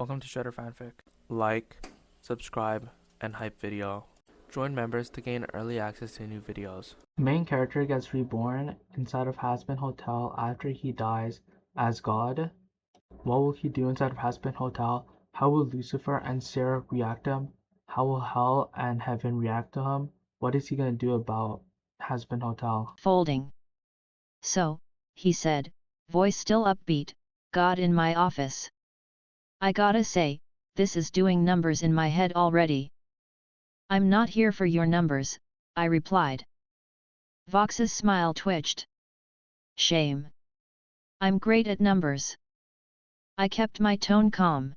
Welcome to Shredder Fanfic. Like, subscribe, and hype video. Join members to gain early access to new videos. The main character gets reborn inside of Hazbin Hotel after he dies as God. What will he do inside of Hazbin Hotel? How will Lucifer and Sarah react to him? How will Hell and Heaven react to him? What is he going to do about Hazbin Hotel? Folding. So, he said, voice still upbeat, God in my office. I gotta say, this is doing numbers in my head already. I'm not here for your numbers, I replied. Vox's smile twitched. Shame. I'm great at numbers. I kept my tone calm.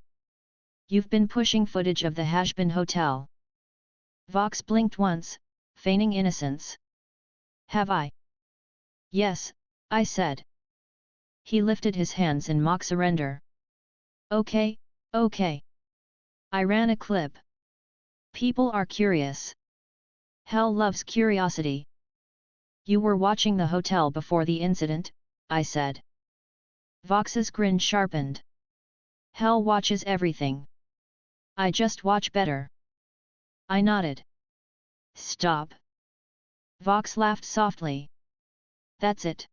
You've been pushing footage of the Hazbin Hotel. Vox blinked once, feigning innocence. Have I? Yes, I said. He lifted his hands in mock surrender. Okay. I ran a clip. People are curious. Hell loves curiosity. You were watching the hotel before the incident, I said. Vox's grin sharpened. Hell watches everything. I just watch better. I nodded. Stop. Vox laughed softly. That's it.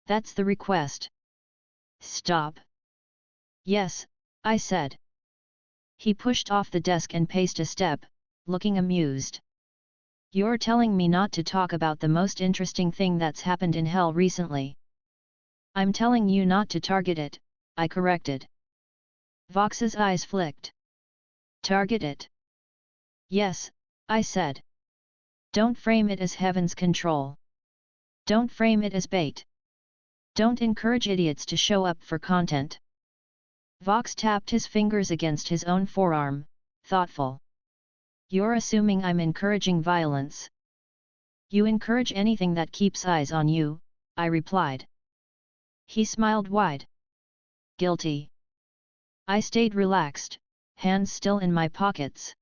That's the request. Stop. Yes, I said. He pushed off the desk and paced a step, looking amused. You're telling me not to talk about the most interesting thing that's happened in hell recently. I'm telling you not to target it, I corrected. Vox's eyes flicked. Target it? Yes, I said. Don't frame it as heaven's control. Don't frame it as bait. Don't encourage idiots to show up for content. Vox tapped his fingers against his own forearm, thoughtful. You're assuming I'm encouraging violence. You encourage anything that keeps eyes on you, I replied. He smiled wide. Guilty. I stayed relaxed, hands still in my pockets.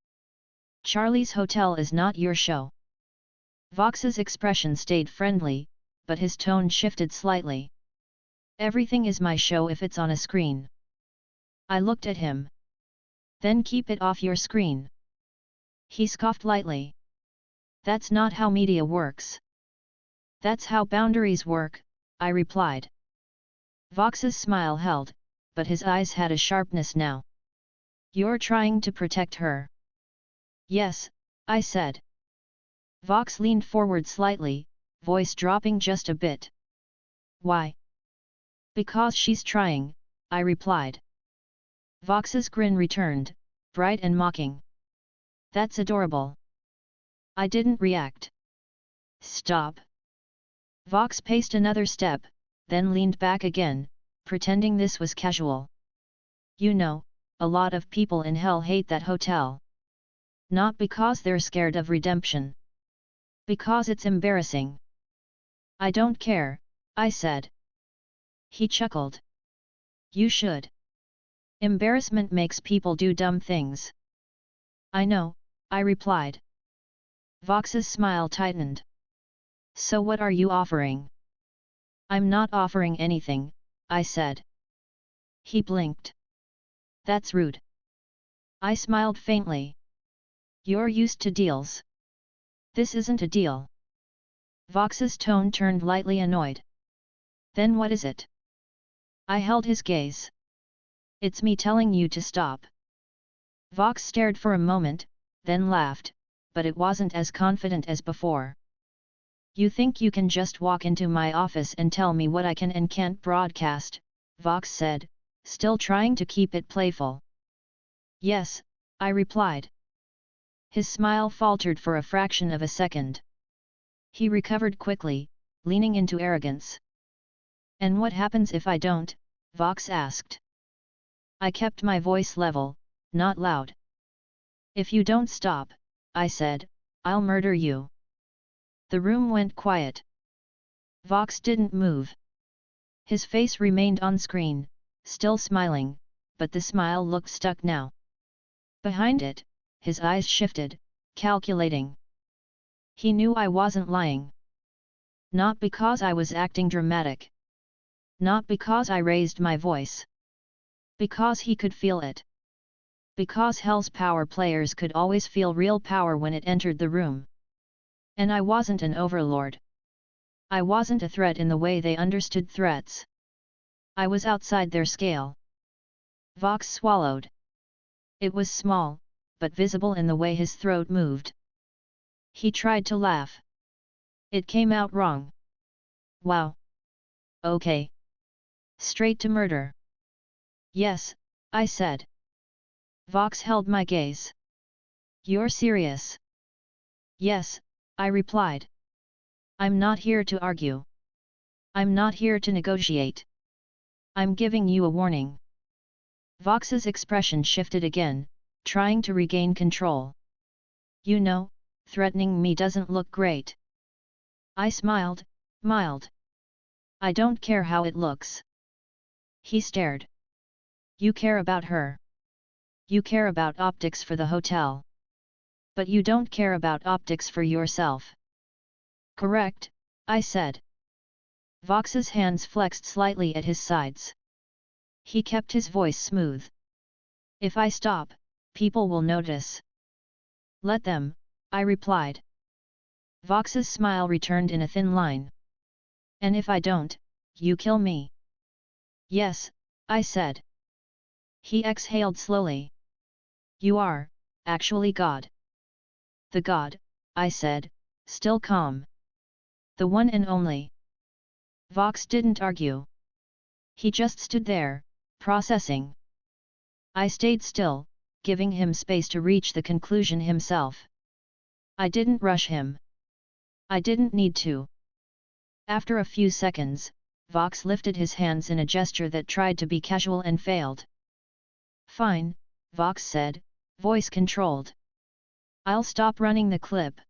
Charlie's Hotel is not your show. Vox's expression stayed friendly, but his tone shifted slightly. Everything is my show if it's on a screen. I looked at him. Then keep it off your screen. He scoffed lightly. That's not how media works. That's how boundaries work, I replied. Vox's smile held, but his eyes had a sharpness now. You're trying to protect her. Yes, I said. Vox leaned forward slightly, voice dropping just a bit. Why? Because she's trying, I replied. Vox's grin returned, bright and mocking. That's adorable. I didn't react. Stop. Vox paced another step, then leaned back again, pretending this was casual. You know, a lot of people in hell hate that hotel. Not because they're scared of redemption. Because it's embarrassing. I don't care, I said. He chuckled. You should. Embarrassment makes people do dumb things. I know, I replied. Vox's smile tightened. So what are you offering? I'm not offering anything, I said. He blinked. That's rude. I smiled faintly. You're used to deals. This isn't a deal. Vox's tone turned lightly annoyed. Then what is it? I held his gaze. It's me telling you to stop. Vox stared for a moment, then laughed, but it wasn't as confident as before. You think you can just walk into my office and tell me what I can and can't broadcast, Vox said, still trying to keep it playful. Yes, I replied. His smile faltered for a fraction of a second. He recovered quickly, leaning into arrogance. And what happens if I don't? Vox asked. I kept my voice level, not loud. If you don't stop, I said, I'll murder you. The room went quiet. Vox didn't move. His face remained on screen, still smiling, but the smile looked stuck now. Behind it, his eyes shifted, calculating. He knew I wasn't lying. Not because I was acting dramatic. Not because I raised my voice. Because he could feel it. Because Hell's power players could always feel real power when it entered the room. And I wasn't an overlord. I wasn't a threat in the way they understood threats. I was outside their scale. Vox swallowed. It was small, but visible in the way his throat moved. He tried to laugh. It came out wrong. Wow. Okay. Straight to murder. Yes, I said. Vox held my gaze. You're serious? Yes, I replied. I'm not here to argue. I'm not here to negotiate. I'm giving you a warning. Vox's expression shifted again, trying to regain control. You know, threatening me doesn't look great. I smiled, mild. I don't care how it looks. He stared. You care about her. You care about optics for the hotel. But you don't care about optics for yourself. Correct, I said. Vox's hands flexed slightly at his sides. He kept his voice smooth. If I stop, people will notice. Let them, I replied. Vox's smile returned in a thin line. And if I don't, you kill me. Yes, I said. He exhaled slowly. You are, actually God. The God, I said, still calm. The one and only. Vox didn't argue. He just stood there, processing. I stayed still, giving him space to reach the conclusion himself. I didn't rush him. I didn't need to. After a few seconds, Vox lifted his hands in a gesture that tried to be casual and failed. Fine, Vox said, voice controlled. I'll stop running the clip.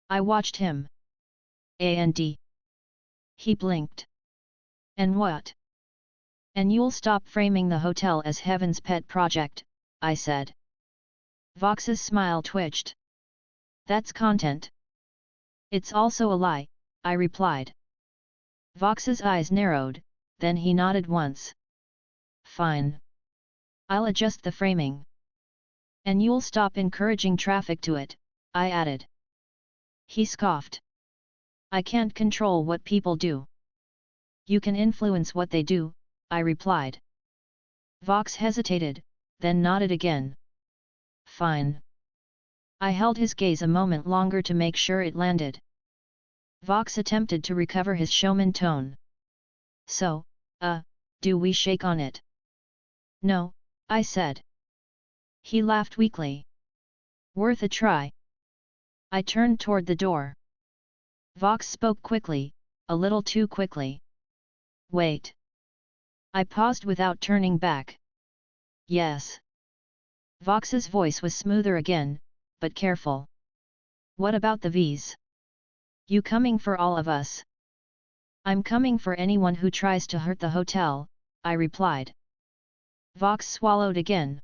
I watched him. And he blinked. And what? And you'll stop framing the hotel as Heaven's pet project, I said. Vox's smile twitched. That's content. It's also a lie, I replied. Vox's eyes narrowed, then he nodded once. Fine. I'll adjust the framing. And you'll stop encouraging traffic to it, I added. He scoffed. I can't control what people do. You can influence what they do, I replied. Vox hesitated, then nodded again. Fine. I held his gaze a moment longer to make sure it landed. Vox attempted to recover his showman tone. So, do we shake on it? No, I said. He laughed weakly. Worth a try. I turned toward the door. Vox spoke quickly, a little too quickly. Wait. I paused without turning back. Yes. Vox's voice was smoother again, but careful. What about the V's? You coming for all of us? I'm coming for anyone who tries to hurt the hotel, I replied. Vox swallowed again.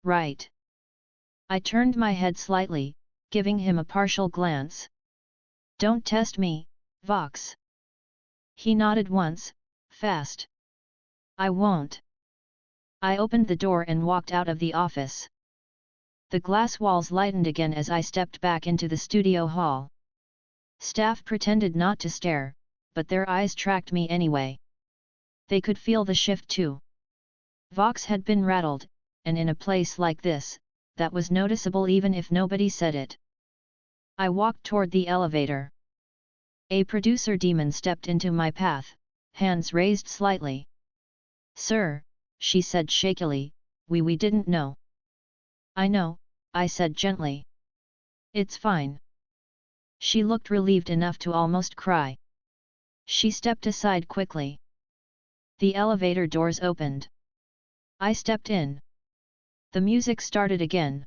Right. I turned my head slightly, giving him a partial glance. Don't test me, Vox. He nodded once, fast. I won't. I opened the door and walked out of the office. The glass walls lightened again as I stepped back into the studio hall. Staff pretended not to stare, but their eyes tracked me anyway. They could feel the shift too. Vox had been rattled, and in a place like this, that was noticeable even if nobody said it. I walked toward the elevator. A producer demon stepped into my path, hands raised slightly. Sir, she said shakily, we didn't know. I know, I said gently. It's fine. She looked relieved enough to almost cry. She stepped aside quickly. The elevator doors opened. I stepped in. The music started again.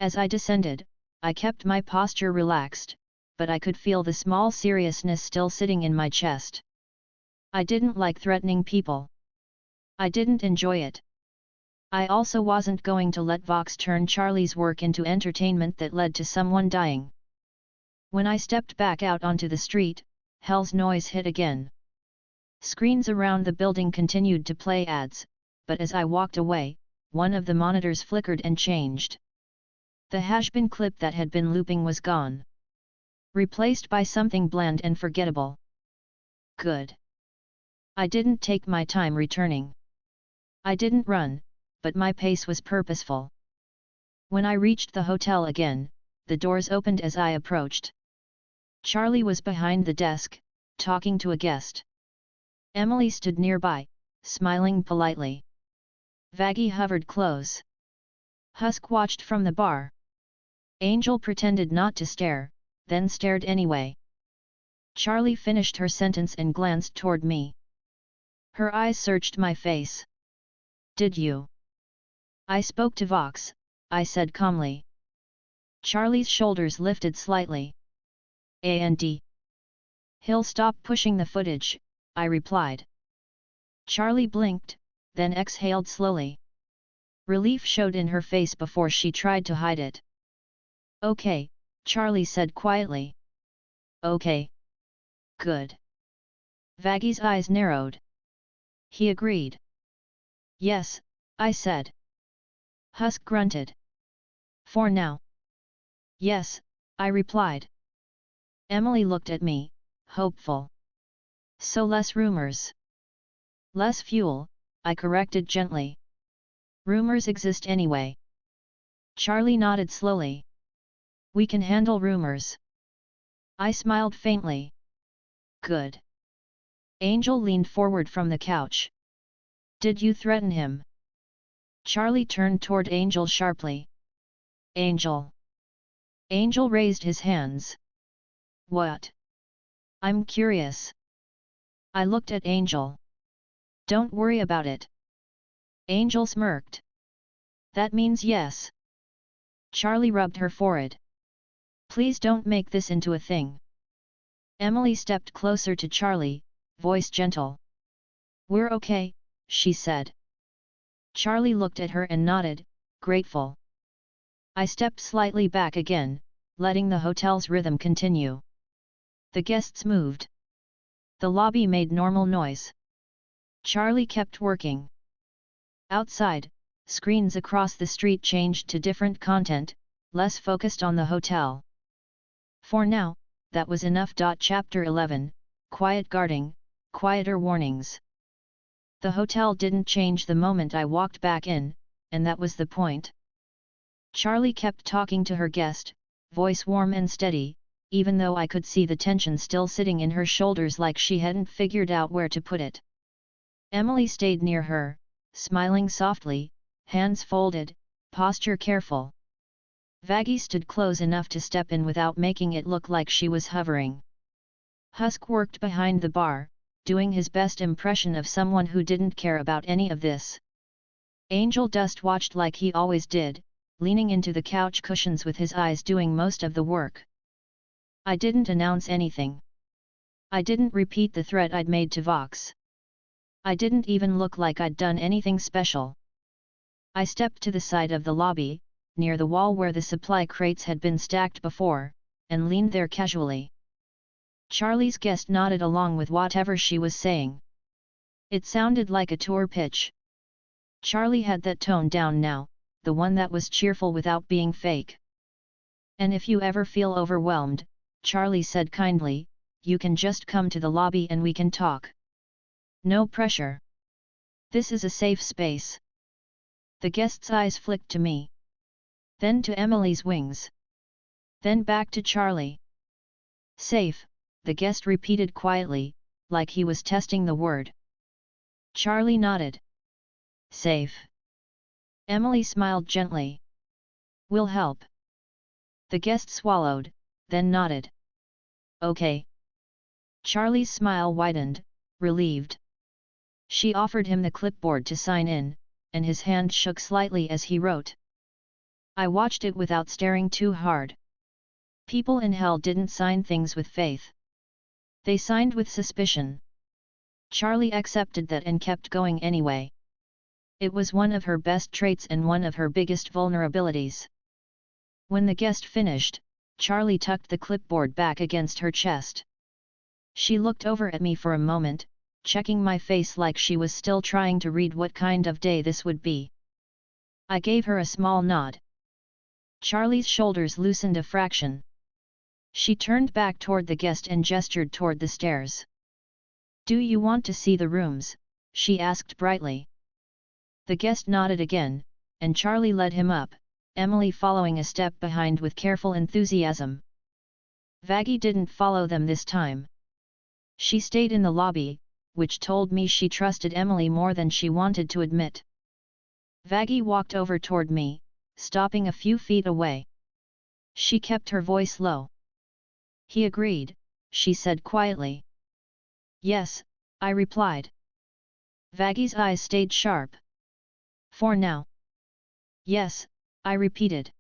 As I descended, I kept my posture relaxed, but I could feel the small seriousness still sitting in my chest. I didn't like threatening people. I didn't enjoy it. I also wasn't going to let Vox turn Charlie's work into entertainment that led to someone dying. When I stepped back out onto the street, hell's noise hit again. Screens around the building continued to play ads, but as I walked away, one of the monitors flickered and changed. The Hazbin clip that had been looping was gone, replaced by something bland and forgettable. Good. I didn't take my time returning. I didn't run, but my pace was purposeful. When I reached the hotel again, the doors opened as I approached. Charlie was behind the desk, talking to a guest. Emily stood nearby, smiling politely. Vaggie hovered close. Husk watched from the bar. Angel pretended not to stare, then stared anyway. Charlie finished her sentence and glanced toward me. Her eyes searched my face. Did you? I spoke to Vox, I said calmly. Charlie's shoulders lifted slightly. And he'll stop pushing the footage, I replied. Charlie blinked, then exhaled slowly. Relief showed in her face before she tried to hide it. Okay, Charlie said quietly. Okay. Good. Vaggie's eyes narrowed. He agreed. Yes, I said. Husk grunted. For now. Yes, I replied. Emily looked at me, hopeful. So less rumors. Less fuel, I corrected gently. Rumors exist anyway. Charlie nodded slowly. We can handle rumors. I smiled faintly. Good. Angel leaned forward from the couch. Did you threaten him? Charlie turned toward Angel sharply. Angel. Angel raised his hands. What? I'm curious. I looked at Angel. Don't worry about it. Angel smirked. That means yes. Charlie rubbed her forehead. Please don't make this into a thing. Emily stepped closer to Charlie, voice gentle. We're okay, she said. Charlie looked at her and nodded, grateful. I stepped slightly back again, letting the hotel's rhythm continue. The guests moved. The lobby made normal noise. Charlie kept working. Outside, screens across the street changed to different content, less focused on the hotel. For now, that was enough. Chapter 11, Quiet Guarding, Quieter Warnings. The hotel didn't change the moment I walked back in, and that was the point. Charlie kept talking to her guest, voice warm and steady, even though I could see the tension still sitting in her shoulders like she hadn't figured out where to put it. Emily stayed near her, smiling softly, hands folded, posture careful. Vaggie stood close enough to step in without making it look like she was hovering. Husk worked behind the bar, doing his best impression of someone who didn't care about any of this. Angel Dust watched like he always did, leaning into the couch cushions with his eyes doing most of the work. I didn't announce anything. I didn't repeat the threat I'd made to Vox. I didn't even look like I'd done anything special. I stepped to the side of the lobby, near the wall where the supply crates had been stacked before, and leaned there casually. Charlie's guest nodded along with whatever she was saying. It sounded like a tour pitch. Charlie had that tone down now, the one that was cheerful without being fake. And if you ever feel overwhelmed, Charlie said kindly, you can just come to the lobby and we can talk. No pressure. This is a safe space. The guest's eyes flicked to me. Then to Emily's wings. Then back to Charlie. Safe, the guest repeated quietly, like he was testing the word. Charlie nodded. Safe. Emily smiled gently. We'll help. The guest swallowed, then nodded. Okay. Charlie's smile widened, relieved. She offered him the clipboard to sign in, and his hand shook slightly as he wrote. I watched it without staring too hard. People in hell didn't sign things with faith. They signed with suspicion. Charlie accepted that and kept going anyway. It was one of her best traits and one of her biggest vulnerabilities. When the guest finished, Charlie tucked the clipboard back against her chest. She looked over at me for a moment, checking my face like she was still trying to read what kind of day this would be. I gave her a small nod. Charlie's shoulders loosened a fraction. She turned back toward the guest and gestured toward the stairs. "Do you want to see the rooms?" she asked brightly. The guest nodded again, and Charlie led him up, Emily following a step behind with careful enthusiasm. Vaggie didn't follow them this time. She stayed in the lobby, which told me she trusted Emily more than she wanted to admit. Vaggie walked over toward me, stopping a few feet away. She kept her voice low. "He agreed," she said quietly. "Yes," I replied. Vaggie's eyes stayed sharp. "For now?" "Yes," I repeated.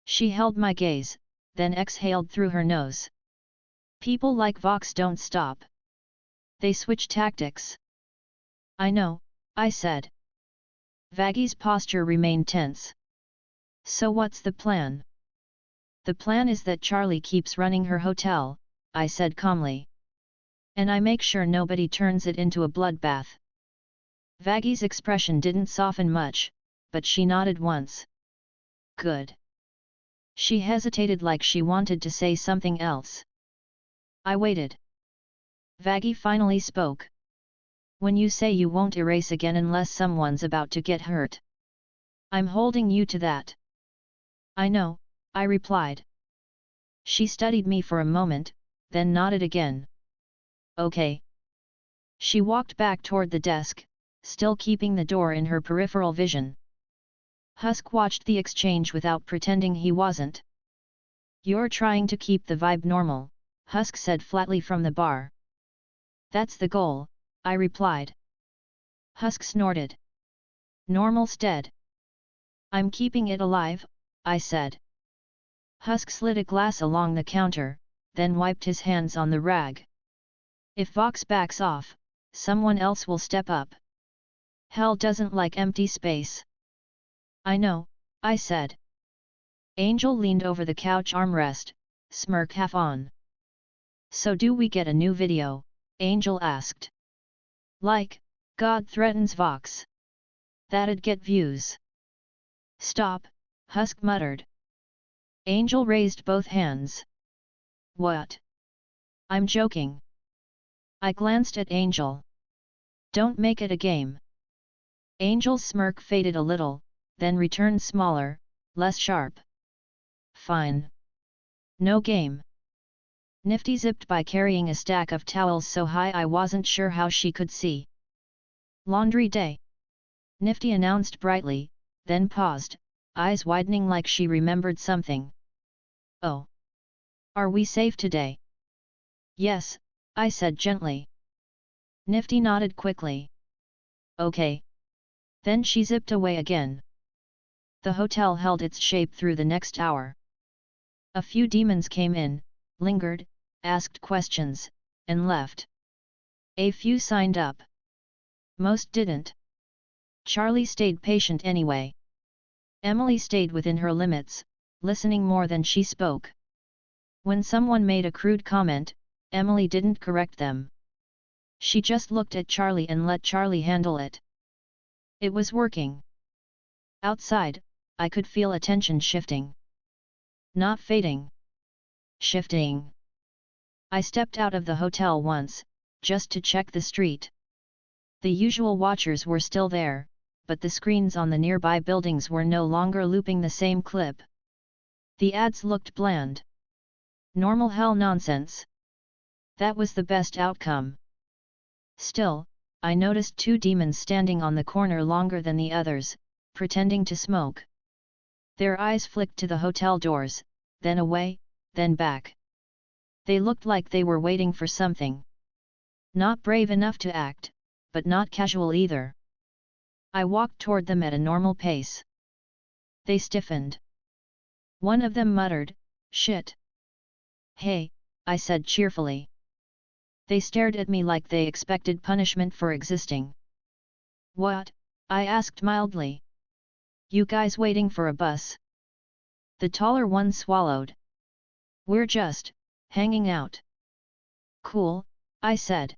She held my gaze, then exhaled through her nose. "People like Vox don't stop. They switch tactics." "I know," I said. Vaggie's posture remained tense. "So what's the plan?" "The plan is that Charlie keeps running her hotel," I said calmly. "And I make sure nobody turns it into a bloodbath." Vaggie's expression didn't soften much, but she nodded once. "Good." She hesitated like she wanted to say something else. I waited. Vaggie finally spoke. "When you say you won't erase again unless someone's about to get hurt, I'm holding you to that." "I know," I replied. She studied me for a moment, then nodded again. "Okay." She walked back toward the desk, still keeping the door in her peripheral vision. Husk watched the exchange without pretending he wasn't. "You're trying to keep the vibe normal," Husk said flatly from the bar. "That's the goal," I replied. Husk snorted. "Normal stead." "I'm keeping it alive," I said. Husk slid a glass along the counter, then wiped his hands on the rag. "If Vox backs off, someone else will step up. Hell doesn't like empty space." "I know," I said. Angel leaned over the couch armrest, smirk half on. "So do we get a new video?" Angel asked. "Like, God threatens Vox. That'd get views." "Stop," Husk muttered. Angel raised both hands. "What?" "I'm joking." I glanced at Angel. "Don't make it a game." Angel's smirk faded a little, then returned smaller, less sharp. "Fine. No game." Nifty zipped by carrying a stack of towels so high I wasn't sure how she could see. "Laundry day," Nifty announced brightly, then paused, eyes widening like she remembered something. "Oh. Are we safe today?" "Yes," I said gently. Nifty nodded quickly. "Okay." Then she zipped away again. The hotel held its shape through the next hour. A few demons came in, lingered, asked questions, and left. A few signed up. Most didn't. Charlie stayed patient anyway. Emily stayed within her limits, listening more than she spoke. When someone made a crude comment, Emily didn't correct them. She just looked at Charlie and let Charlie handle it. It was working. Outside, I could feel attention shifting. Not fading. Shifting. I stepped out of the hotel once, just to check the street. The usual watchers were still there, but the screens on the nearby buildings were no longer looping the same clip. The ads looked bland. Normal hell nonsense. That was the best outcome. Still, I noticed two demons standing on the corner longer than the others, pretending to smoke. Their eyes flicked to the hotel doors, then away, then back. They looked like they were waiting for something. Not brave enough to act, but not casual either. I walked toward them at a normal pace. They stiffened. One of them muttered, "Shit." "Hey," I said cheerfully. They stared at me like they expected punishment for existing. "What?" I asked mildly. "You guys waiting for a bus?" The taller one swallowed. "We're just hanging out." "Cool," I said.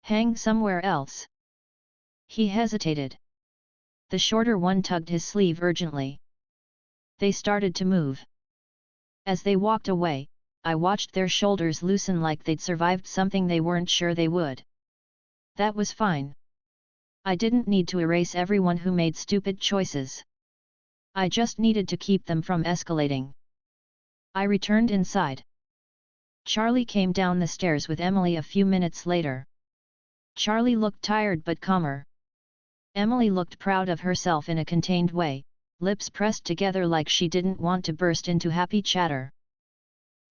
"Hang somewhere else." He hesitated. The shorter one tugged his sleeve urgently. They started to move. As they walked away, I watched their shoulders loosen like they'd survived something they weren't sure they would. That was fine. I didn't need to erase everyone who made stupid choices. I just needed to keep them from escalating. I returned inside. Charlie came down the stairs with Emily a few minutes later. Charlie looked tired but calmer. Emily looked proud of herself in a contained way, lips pressed together like she didn't want to burst into happy chatter.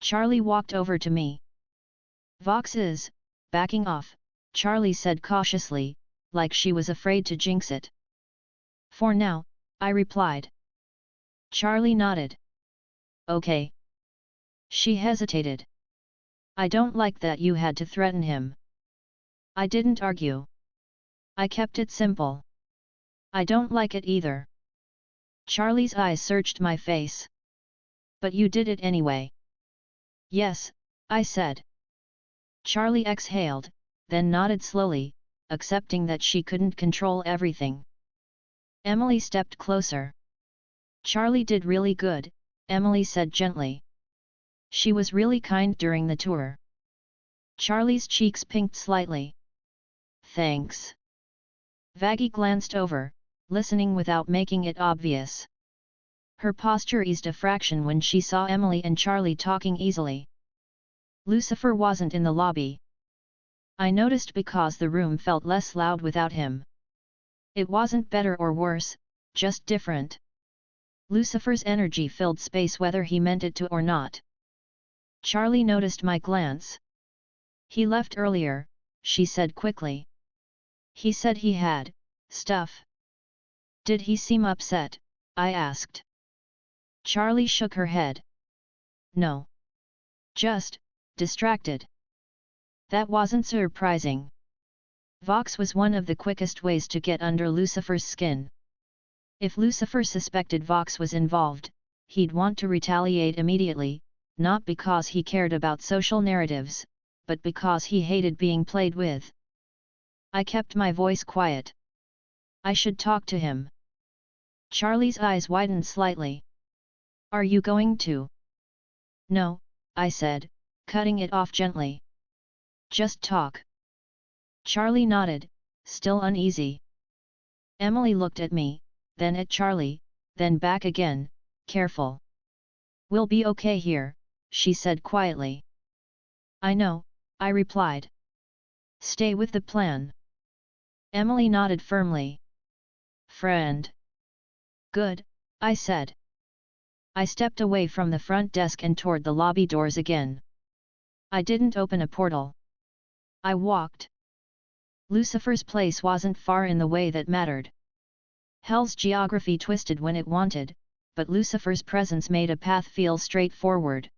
Charlie walked over to me. "Vox is backing off," Charlie said cautiously, like she was afraid to jinx it. "For now," I replied. Charlie nodded. "Okay." She hesitated. "I don't like that you had to threaten him." I didn't argue. I kept it simple. "I don't like it either." Charlie's eyes searched my face. "But you did it anyway." "Yes," I said. Charlie exhaled, then nodded slowly, accepting that she couldn't control everything. Emily stepped closer. "Charlie did really good," Emily said gently. "She was really kind during the tour." Charlie's cheeks pinked slightly. "Thanks." Vaggie glanced over, listening without making it obvious. Her posture eased a fraction when she saw Emily and Charlie talking easily. Lucifer wasn't in the lobby. I noticed because the room felt less loud without him. It wasn't better or worse, just different. Lucifer's energy filled space whether he meant it to or not. Charlie noticed my glance. "He left earlier," she said quickly. "He said he had stuff." "Did he seem upset?" I asked. Charlie shook her head. "No. Just distracted." That wasn't surprising. Vox was one of the quickest ways to get under Lucifer's skin. If Lucifer suspected Vox was involved, he'd want to retaliate immediately, not because he cared about social narratives, but because he hated being played with. I kept my voice quiet. "I should talk to him." Charlie's eyes widened slightly. "Are you going to?" "No," I said, cutting it off gently. "Just talk." Charlie nodded, still uneasy. Emily looked at me, then at Charlie, then back again, careful. "We'll be okay here," she said quietly. "I know," I replied. "Stay with the plan." Emily nodded firmly. "Friend." "Good," I said. I stepped away from the front desk and toward the lobby doors again. I didn't open a portal. I walked. Lucifer's place wasn't far in the way that mattered. Hell's geography twisted when it wanted, but Lucifer's presence made a path feel straightforward.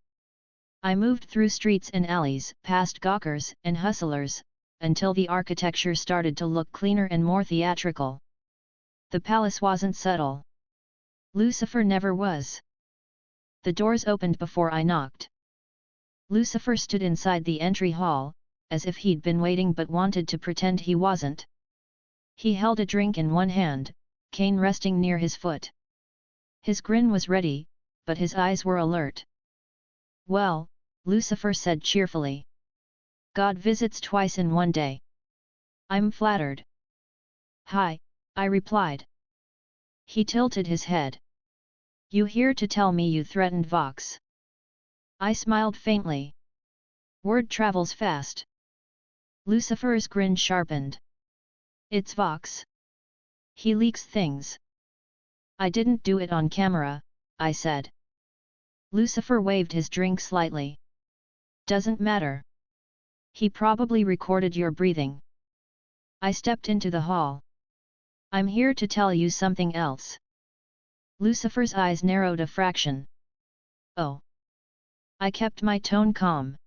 I moved through streets and alleys, past gawkers and hustlers, until the architecture started to look cleaner and more theatrical. The palace wasn't subtle. Lucifer never was. The doors opened before I knocked. Lucifer stood inside the entry hall, as if he'd been waiting but wanted to pretend he wasn't. He held a drink in one hand, cane resting near his foot. His grin was ready, but his eyes were alert. "Well," Lucifer said cheerfully. "God visits twice in one day. I'm flattered." "Hi," I replied. He tilted his head. "You here to tell me you threatened Vox?" I smiled faintly. "Word travels fast." Lucifer's grin sharpened. "It's Vox. He leaks things." "I didn't do it on camera," I said. Lucifer waved his drink slightly. "Doesn't matter. He probably recorded your breathing." I stepped into the hall. "I'm here to tell you something else." Lucifer's eyes narrowed a fraction. "Oh." I kept my tone calm.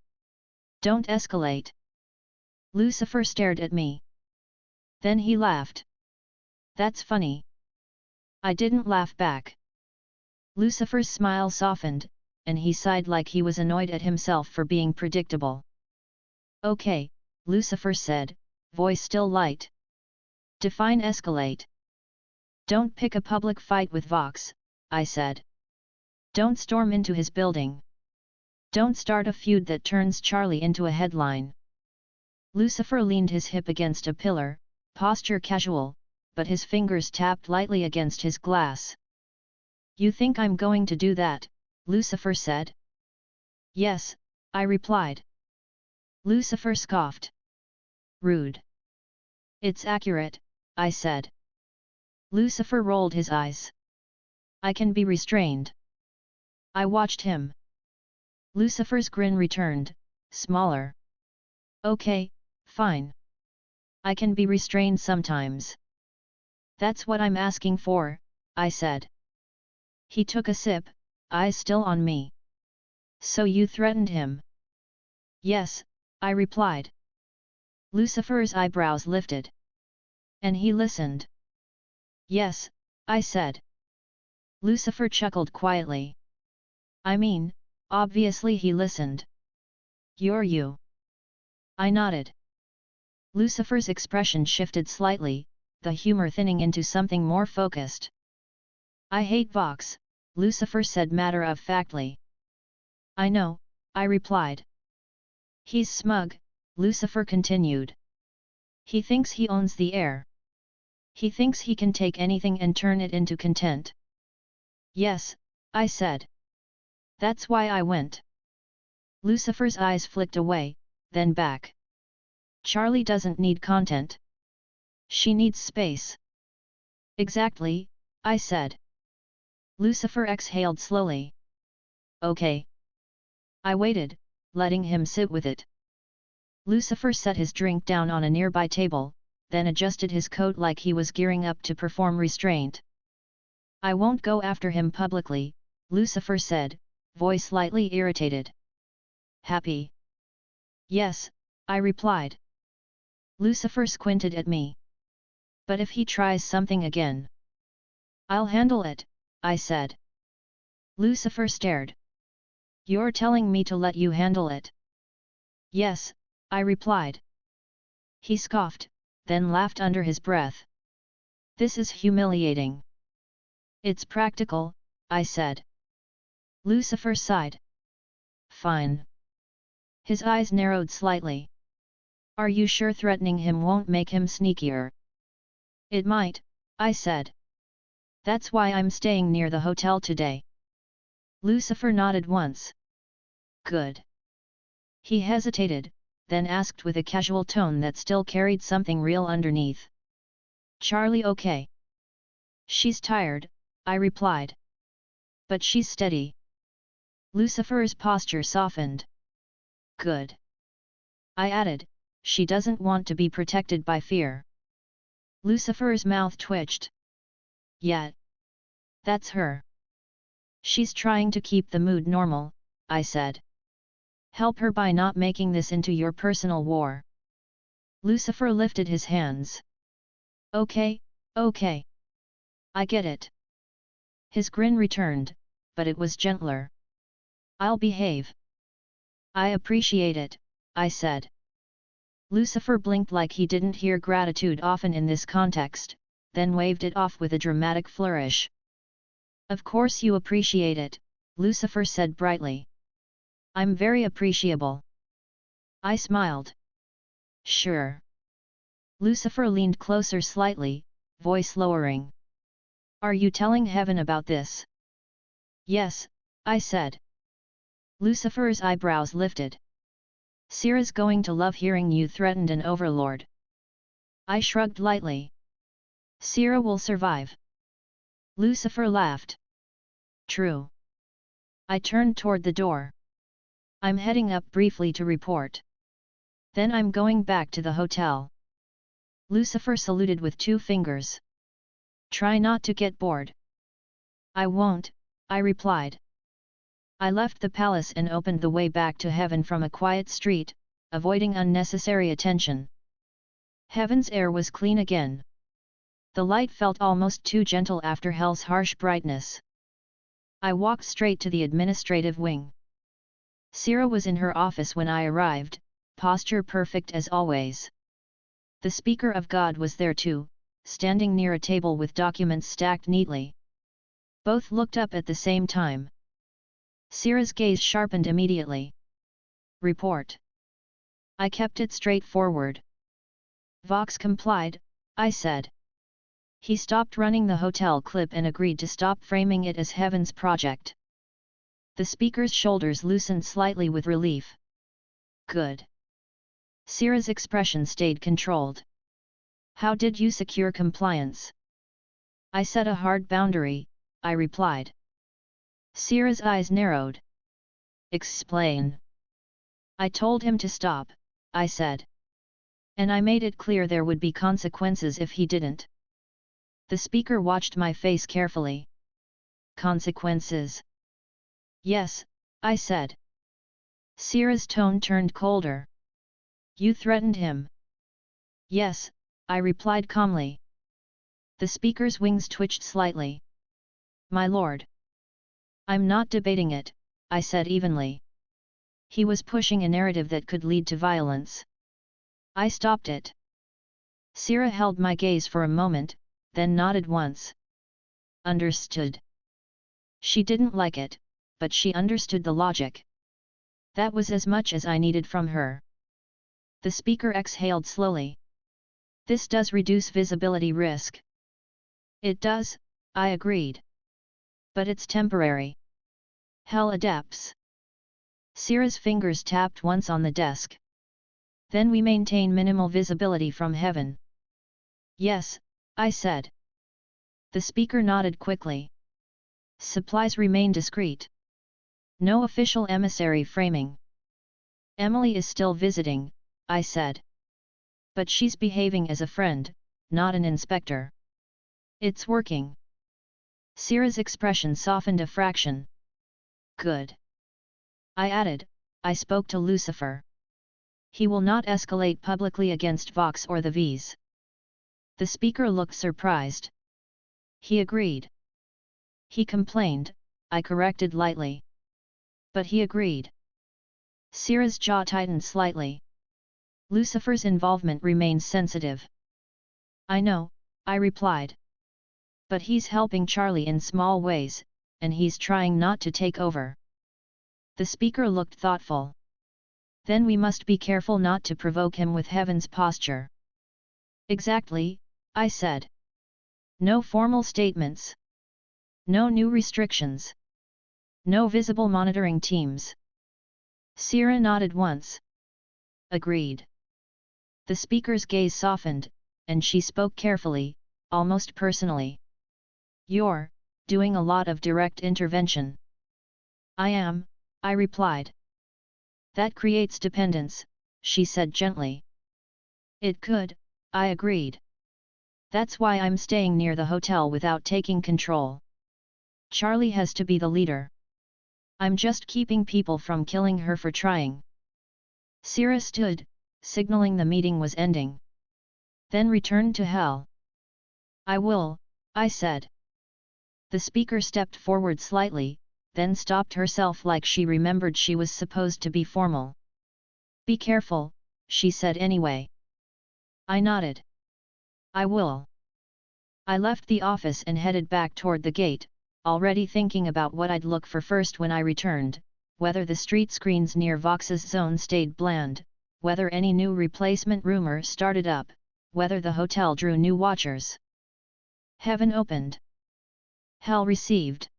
"Don't escalate." Lucifer stared at me. Then he laughed. "That's funny." I didn't laugh back. Lucifer's smile softened, and he sighed like he was annoyed at himself for being predictable. "Okay," Lucifer said, voice still light. "Define escalate." Don't pick a public fight with Vox, I said. Don't storm into his building. Don't start a feud that turns Charlie into a headline. Lucifer leaned his hip against a pillar, posture casual, but his fingers tapped lightly against his glass. You think I'm going to do that? Lucifer said. Yes, I replied. Lucifer scoffed. Rude. It's accurate, I said. Lucifer rolled his eyes. I can be restrained. I watched him. Lucifer's grin returned, smaller. Okay, fine. I can be restrained sometimes. That's what I'm asking for, I said. He took a sip, eyes still on me. So you threatened him? Yes, I replied. Lucifer's eyebrows lifted. And he listened? Yes, I said. Lucifer chuckled quietly. I mean, obviously he listened. You're you. I nodded. Lucifer's expression shifted slightly, the humor thinning into something more focused. I hate Vox, Lucifer said matter-of-factly. I know, I replied. He's smug, Lucifer continued. He thinks he owns the air. He thinks he can take anything and turn it into content. Yes, I said. That's why I went. Lucifer's eyes flicked away, then back. Charlie doesn't need content. She needs space. Exactly, I said. Lucifer exhaled slowly. Okay. I waited, letting him sit with it. Lucifer set his drink down on a nearby table, then adjusted his coat like he was gearing up to perform restraint. I won't go after him publicly, Lucifer said, voice slightly irritated. Happy? Yes, I replied. Lucifer squinted at me. But if he tries something again? I'll handle it, I said. Lucifer stared. You're telling me to let you handle it? Yes, I replied. He scoffed, then laughed under his breath. This is humiliating. It's practical, I said. Lucifer sighed. Fine. His eyes narrowed slightly. Are you sure threatening him won't make him sneakier? It might, I said. That's why I'm staying near the hotel today. Lucifer nodded once. Good. He hesitated, then asked with a casual tone that still carried something real underneath. Charlie okay? She's tired, I replied. But she's steady. Lucifer's posture softened. Good. I added, she doesn't want to be protected by fear. Lucifer's mouth twitched. Yet. That's her. She's trying to keep the mood normal, I said. Help her by not making this into your personal war. Lucifer lifted his hands. Okay, okay. I get it. His grin returned, but it was gentler. I'll behave. I appreciate it, I said. Lucifer blinked like he didn't hear gratitude often in this context, then waved it off with a dramatic flourish. Of course you appreciate it, Lucifer said brightly. I'm very appreciable. I smiled. Sure. Lucifer leaned closer slightly, voice lowering. Are you telling heaven about this? Yes, I said. Lucifer's eyebrows lifted. Syrah's going to love hearing you threatened an overlord. I shrugged lightly. Syrah will survive. Lucifer laughed. True. I turned toward the door. I'm heading up briefly to report. Then I'm going back to the hotel. Lucifer saluted with 2 fingers. Try not to get bored. I won't, I replied. I left the palace and opened the way back to heaven from a quiet street, avoiding unnecessary attention. Heaven's air was clean again. The light felt almost too gentle after hell's harsh brightness. I walked straight to the administrative wing. Syrah was in her office when I arrived, posture perfect as always. The Speaker of God was there too, standing near a table with documents stacked neatly. Both looked up at the same time. Sierra's gaze sharpened immediately. Report. I kept it straightforward. Vox complied, I said. He stopped running the hotel clip and agreed to stop framing it as Heaven's project. The speaker's shoulders loosened slightly with relief. Good. Sierra's expression stayed controlled. How did you secure compliance? I set a hard boundary, I replied. Sierra's eyes narrowed. Explain. I told him to stop, I said. And I made it clear there would be consequences if he didn't. The speaker watched my face carefully. Consequences? Yes, I said. Sierra's tone turned colder. You threatened him? Yes, I replied calmly. The speaker's wings twitched slightly. My lord. I'm not debating it, I said evenly. He was pushing a narrative that could lead to violence. I stopped it. Sierra held my gaze for a moment, then nodded once. Understood. She didn't like it, but she understood the logic. That was as much as I needed from her. The speaker exhaled slowly. This does reduce visibility risk. It does, I agreed. But it's temporary. Hell adapts. Sierra's fingers tapped once on the desk. Then we maintain minimal visibility from heaven. Yes, I said. The speaker nodded quickly. Supplies remain discreet. No official emissary framing. Emily is still visiting, I said. But she's behaving as a friend, not an inspector. It's working. Sierra's expression softened a fraction. Good. I added, I spoke to Lucifer. He will not escalate publicly against Vox or the V's. The speaker looked surprised. He agreed. He complained, I corrected lightly. But he agreed. Sierra's jaw tightened slightly. Lucifer's involvement remains sensitive. I know, I replied. But he's helping Charlie in small ways, and he's trying not to take over. The speaker looked thoughtful. Then we must be careful not to provoke him with Heaven's posture. Exactly, I said. No formal statements. No new restrictions. No visible monitoring teams. Sierra nodded once. Agreed. The speaker's gaze softened, and she spoke carefully, almost personally. You're doing a lot of direct intervention. I am, I replied. That creates dependence, she said gently. It could, I agreed. That's why I'm staying near the hotel without taking control. Charlie has to be the leader. I'm just keeping people from killing her for trying. Sierra stood, signaling the meeting was ending. Then returned to hell. I will, I said. The speaker stepped forward slightly, then stopped herself like she remembered she was supposed to be formal. Be careful, she said anyway. I nodded. I will. I left the office and headed back toward the gate, already thinking about what I'd look for first when I returned, whether the street screens near Vox's zone stayed bland, whether any new replacement rumor started up, whether the hotel drew new watchers. Heaven opened. Hell received.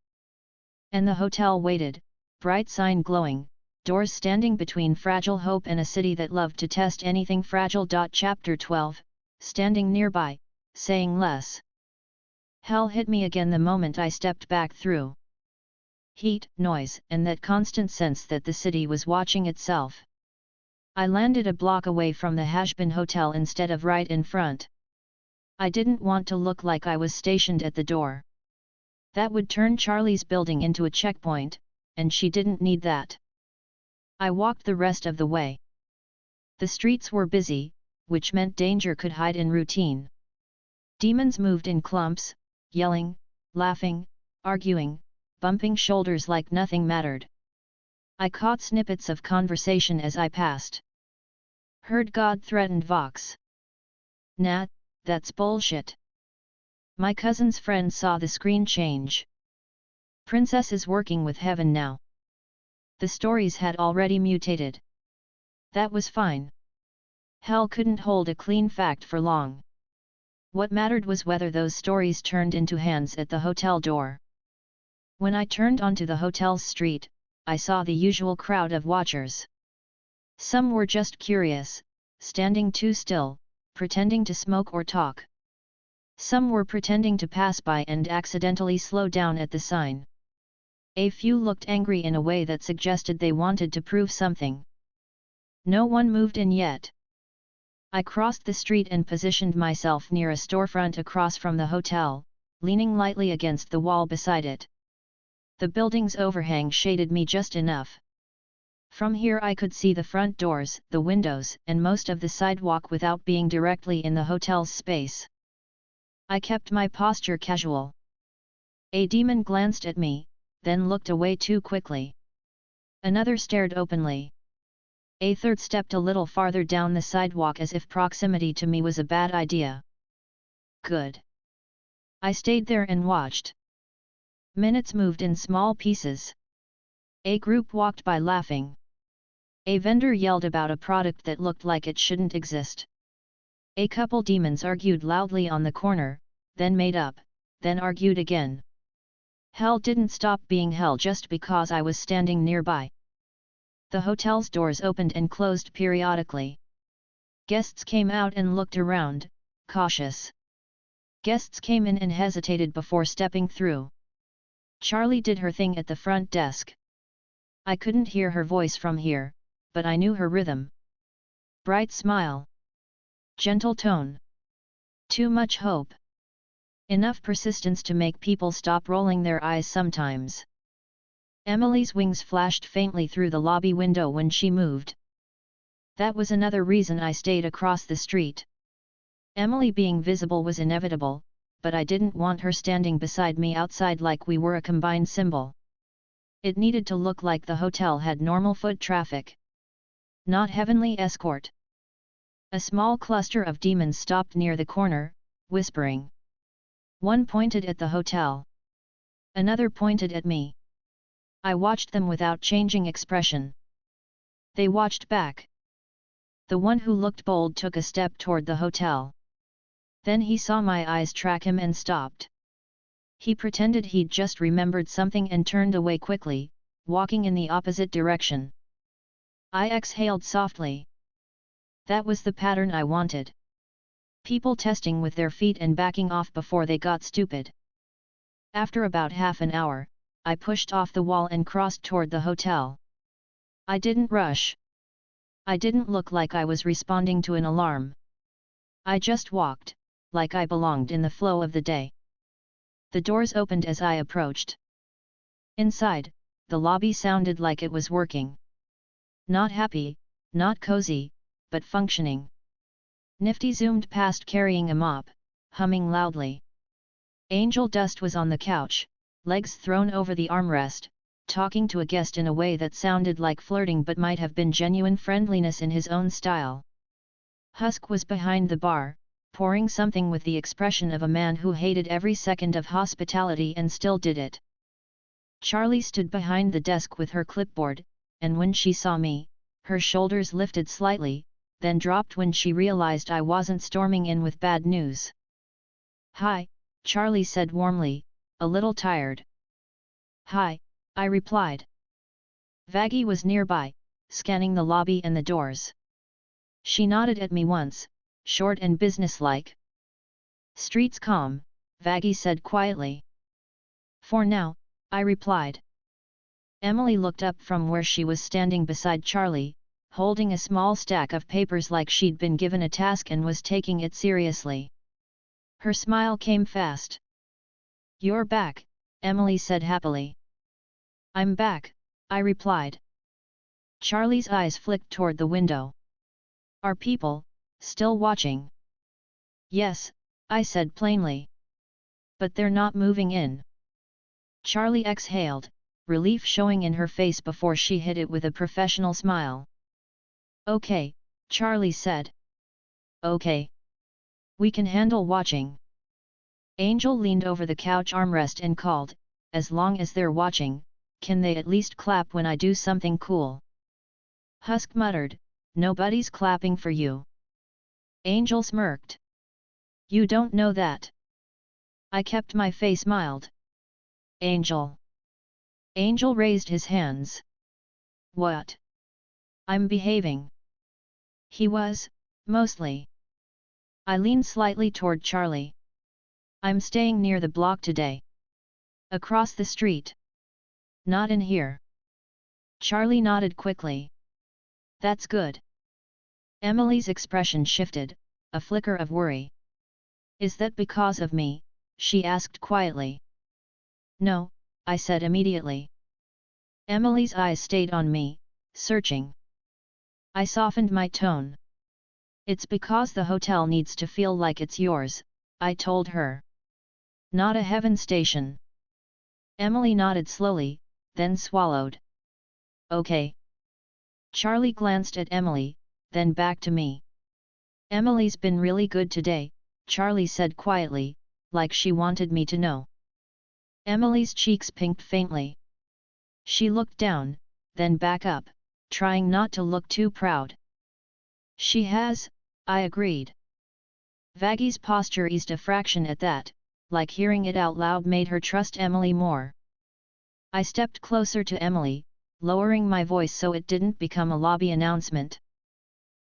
And the hotel waited, bright sign glowing, doors standing between fragile hope and a city that loved to test anything fragile. Chapter 12, standing nearby, saying less. Hell hit me again the moment I stepped back through. Heat, noise, and that constant sense that the city was watching itself. I landed a block away from the Hazbin hotel instead of right in front. I didn't want to look like I was stationed at the door. That would turn Charlie's building into a checkpoint, and she didn't need that. I walked the rest of the way. The streets were busy, which meant danger could hide in routine. Demons moved in clumps, yelling, laughing, arguing, bumping shoulders like nothing mattered. I caught snippets of conversation as I passed. Heard God threatened Vox. Nah, that's bullshit. My cousin's friend saw the screen change. Princess is working with Heaven now. The stories had already mutated. That was fine. Hell couldn't hold a clean fact for long. What mattered was whether those stories turned into hands at the hotel door. When I turned onto the hotel's street, I saw the usual crowd of watchers. Some were just curious, standing too still, pretending to smoke or talk. Some were pretending to pass by and accidentally slow down at the sign. A few looked angry in a way that suggested they wanted to prove something. No one moved in yet. I crossed the street and positioned myself near a storefront across from the hotel, leaning lightly against the wall beside it. The building's overhang shaded me just enough. From here I could see the front doors, the windows, and most of the sidewalk without being directly in the hotel's space. I kept my posture casual. A demon glanced at me, then looked away too quickly. Another stared openly. A third stepped a little farther down the sidewalk as if proximity to me was a bad idea. Good. I stayed there and watched. Minutes moved in small pieces. A group walked by laughing. A vendor yelled about a product that looked like it shouldn't exist. A couple demons argued loudly on the corner, then made up, then argued again. Hell didn't stop being hell just because I was standing nearby. The hotel's doors opened and closed periodically. Guests came out and looked around, cautious. Guests came in and hesitated before stepping through. Charlie did her thing at the front desk. I couldn't hear her voice from here, but I knew her rhythm. Bright smile. Gentle tone. Too much hope. Enough persistence to make people stop rolling their eyes sometimes. Emily's wings flashed faintly through the lobby window when she moved. That was another reason I stayed across the street. Emily being visible was inevitable, but I didn't want her standing beside me outside like we were a combined symbol. It needed to look like the hotel had normal foot traffic. Not heavenly escort. A small cluster of demons stopped near the corner, whispering. One pointed at the hotel. Another pointed at me. I watched them without changing expression. They watched back. The one who looked bold took a step toward the hotel. Then he saw my eyes track him and stopped. He pretended he'd just remembered something and turned away quickly, walking in the opposite direction. I exhaled softly. That was the pattern I wanted. People testing with their feet and backing off before they got stupid. After about half an hour, I pushed off the wall and crossed toward the hotel. I didn't rush. I didn't look like I was responding to an alarm. I just walked, like I belonged in the flow of the day. The doors opened as I approached. Inside, the lobby sounded like it was working. Not happy, not cozy, but functioning. Nifty zoomed past carrying a mop, humming loudly. Angel Dust was on the couch, legs thrown over the armrest, talking to a guest in a way that sounded like flirting but might have been genuine friendliness in his own style. Husk was behind the bar, pouring something with the expression of a man who hated every second of hospitality and still did it. Charlie stood behind the desk with her clipboard, and when she saw me, her shoulders lifted slightly, then dropped when she realized I wasn't storming in with bad news. "Hi," Charlie said warmly, a little tired. "Hi," I replied. Vaggie was nearby, scanning the lobby and the doors. She nodded at me once, short and businesslike. "Street's calm," Vaggie said quietly. "For now," I replied. Emily looked up from where she was standing beside Charlie, holding a small stack of papers like she'd been given a task and was taking it seriously. Her smile came fast. "You're back," Emily said happily. "I'm back," I replied. Charlie's eyes flicked toward the window. "Are people still watching?" "Yes," I said plainly. "But they're not moving in." Charlie exhaled, relief showing in her face before she hid it with a professional smile. "Okay," Charlie said. "Okay. We can handle watching." Angel leaned over the couch armrest and called, as long as they're watching, can they at least clap when I do something cool? Husk muttered, nobody's clapping for you. Angel smirked. You don't know that. I kept my face mild. Angel. Angel raised his hands. What? I'm behaving. He was, mostly. I leaned slightly toward Charlie. I'm staying near the block today. Across the street. Not in here. Charlie nodded quickly. That's good. Emily's expression shifted, a flicker of worry. Is that because of me? She asked quietly. No, I said immediately. Emily's eyes stayed on me, searching. I softened my tone. It's because the hotel needs to feel like it's yours, I told her. Not a heaven station. Emily nodded slowly, then swallowed. Okay. Charlie glanced at Emily, then back to me. Emily's been really good today, Charlie said quietly, like she wanted me to know. Emily's cheeks pinked faintly. She looked down, then back up, trying not to look too proud. She has, I agreed. Vaggie's posture eased a fraction at that, like hearing it out loud made her trust Emily more. I stepped closer to Emily, lowering my voice so it didn't become a lobby announcement.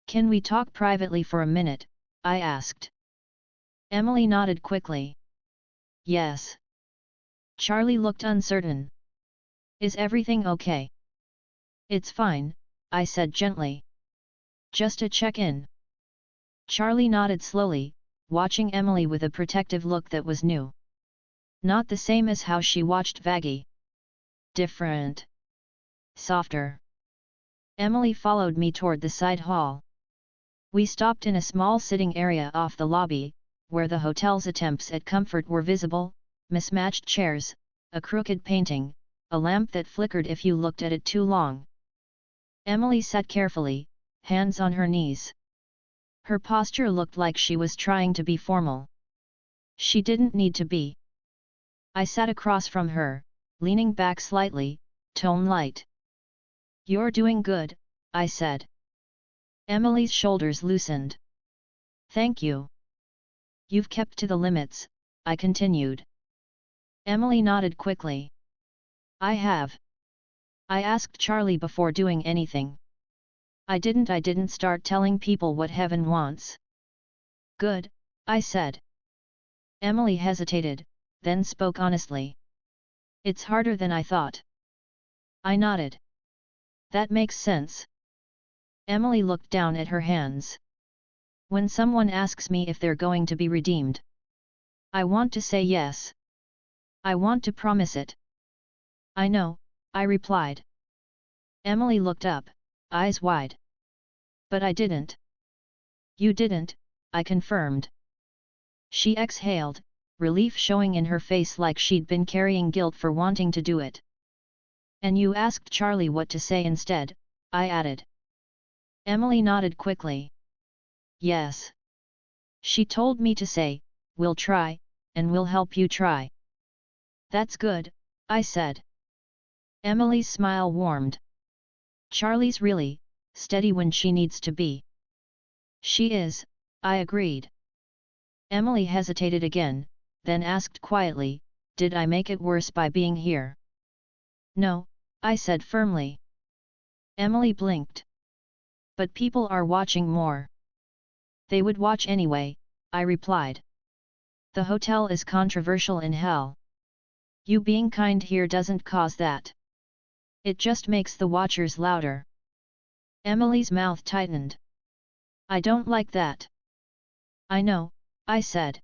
Can we talk privately for a minute? I asked. Emily nodded quickly. Yes. Charlie looked uncertain. Is everything okay? It's fine, I said gently. Just a check-in. Charlie nodded slowly, watching Emily with a protective look that was new. Not the same as how she watched Vaggie. Different. Softer. Emily followed me toward the side hall. We stopped in a small sitting area off the lobby, where the hotel's attempts at comfort were visible, mismatched chairs, a crooked painting, a lamp that flickered if you looked at it too long. Emily sat carefully, hands on her knees. Her posture looked like she was trying to be formal. She didn't need to be. I sat across from her, leaning back slightly, tone light. You're doing good, I said. Emily's shoulders loosened. Thank you. You've kept to the limits, I continued. Emily nodded quickly. I have. I asked Charlie before doing anything. I didn't start telling people what heaven wants. Good, I said. Emily hesitated, then spoke honestly. It's harder than I thought. I nodded. That makes sense. Emily looked down at her hands. When someone asks me if they're going to be redeemed, I want to say yes. I want to promise it. I know, I replied. Emily looked up, eyes wide. But I didn't. You didn't, I confirmed. She exhaled, relief showing in her face like she'd been carrying guilt for wanting to do it. And you asked Charlie what to say instead, I added. Emily nodded quickly. Yes. She told me to say, we'll try, and we'll help you try. That's good, I said. Emily's smile warmed. Charlie's really steady when she needs to be. She is, I agreed. Emily hesitated again, then asked quietly, did I make it worse by being here? No, I said firmly. Emily blinked. But people are watching more. They would watch anyway, I replied. The hotel is controversial in hell. You being kind here doesn't cause that. It just makes the watchers louder. Emily's mouth tightened. I don't like that. I know, I said.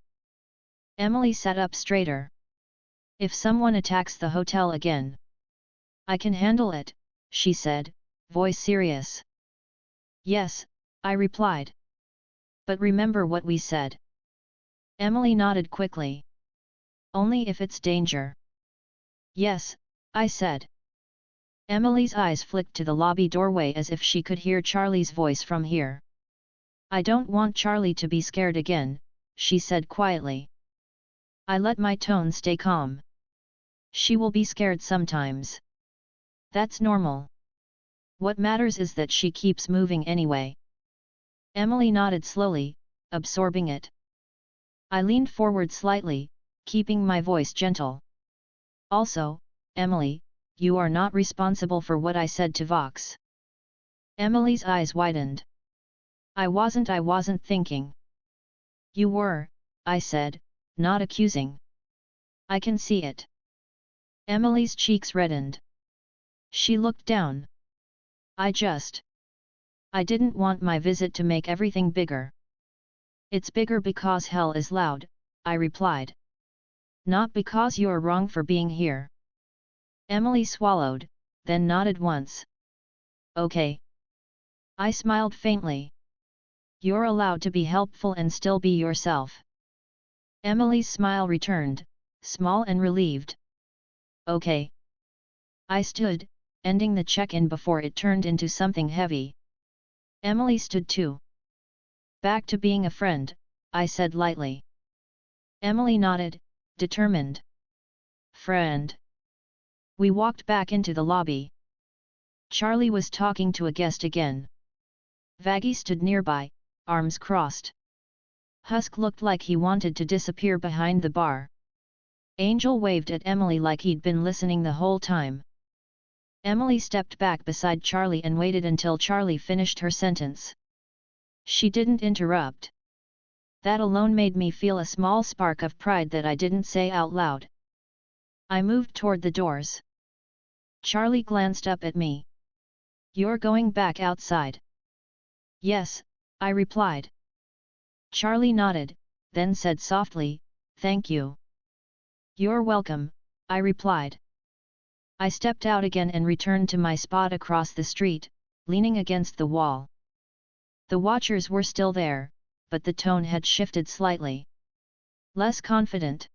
Emily sat up straighter. If someone attacks the hotel again, I can handle it, she said, voice serious. Yes, I replied. But remember what we said. Emily nodded quickly. Only if it's danger. Yes, I said. Emily's eyes flicked to the lobby doorway as if she could hear Charlie's voice from here. I don't want Charlie to be scared again, she said quietly. I let my tone stay calm. She will be scared sometimes. That's normal. What matters is that she keeps moving anyway. Emily nodded slowly, absorbing it. I leaned forward slightly, keeping my voice gentle. Also, Emily, you are not responsible for what I said to Vox. Emily's eyes widened. I wasn't thinking. You were, I said, not accusing. I can see it. Emily's cheeks reddened. She looked down. I didn't want my visit to make everything bigger. It's bigger because hell is loud, I replied. Not because you're wrong for being here. Emily swallowed, then nodded once. Okay. I smiled faintly. You're allowed to be helpful and still be yourself. Emily's smile returned, small and relieved. Okay. I stood, ending the check-in before it turned into something heavy. Emily stood too. Back to being a friend, I said lightly. Emily nodded, determined. Friend. We walked back into the lobby. Charlie was talking to a guest again. Vaggie stood nearby, arms crossed. Husk looked like he wanted to disappear behind the bar. Angel waved at Emily like he'd been listening the whole time. Emily stepped back beside Charlie and waited until Charlie finished her sentence. She didn't interrupt. That alone made me feel a small spark of pride that I didn't say out loud. I moved toward the doors. Charlie glanced up at me. You're going back outside? Yes, I replied. Charlie nodded, then said softly, thank you. You're welcome, I replied. I stepped out again and returned to my spot across the street, leaning against the wall. The watchers were still there, but the tone had shifted slightly. Less confident.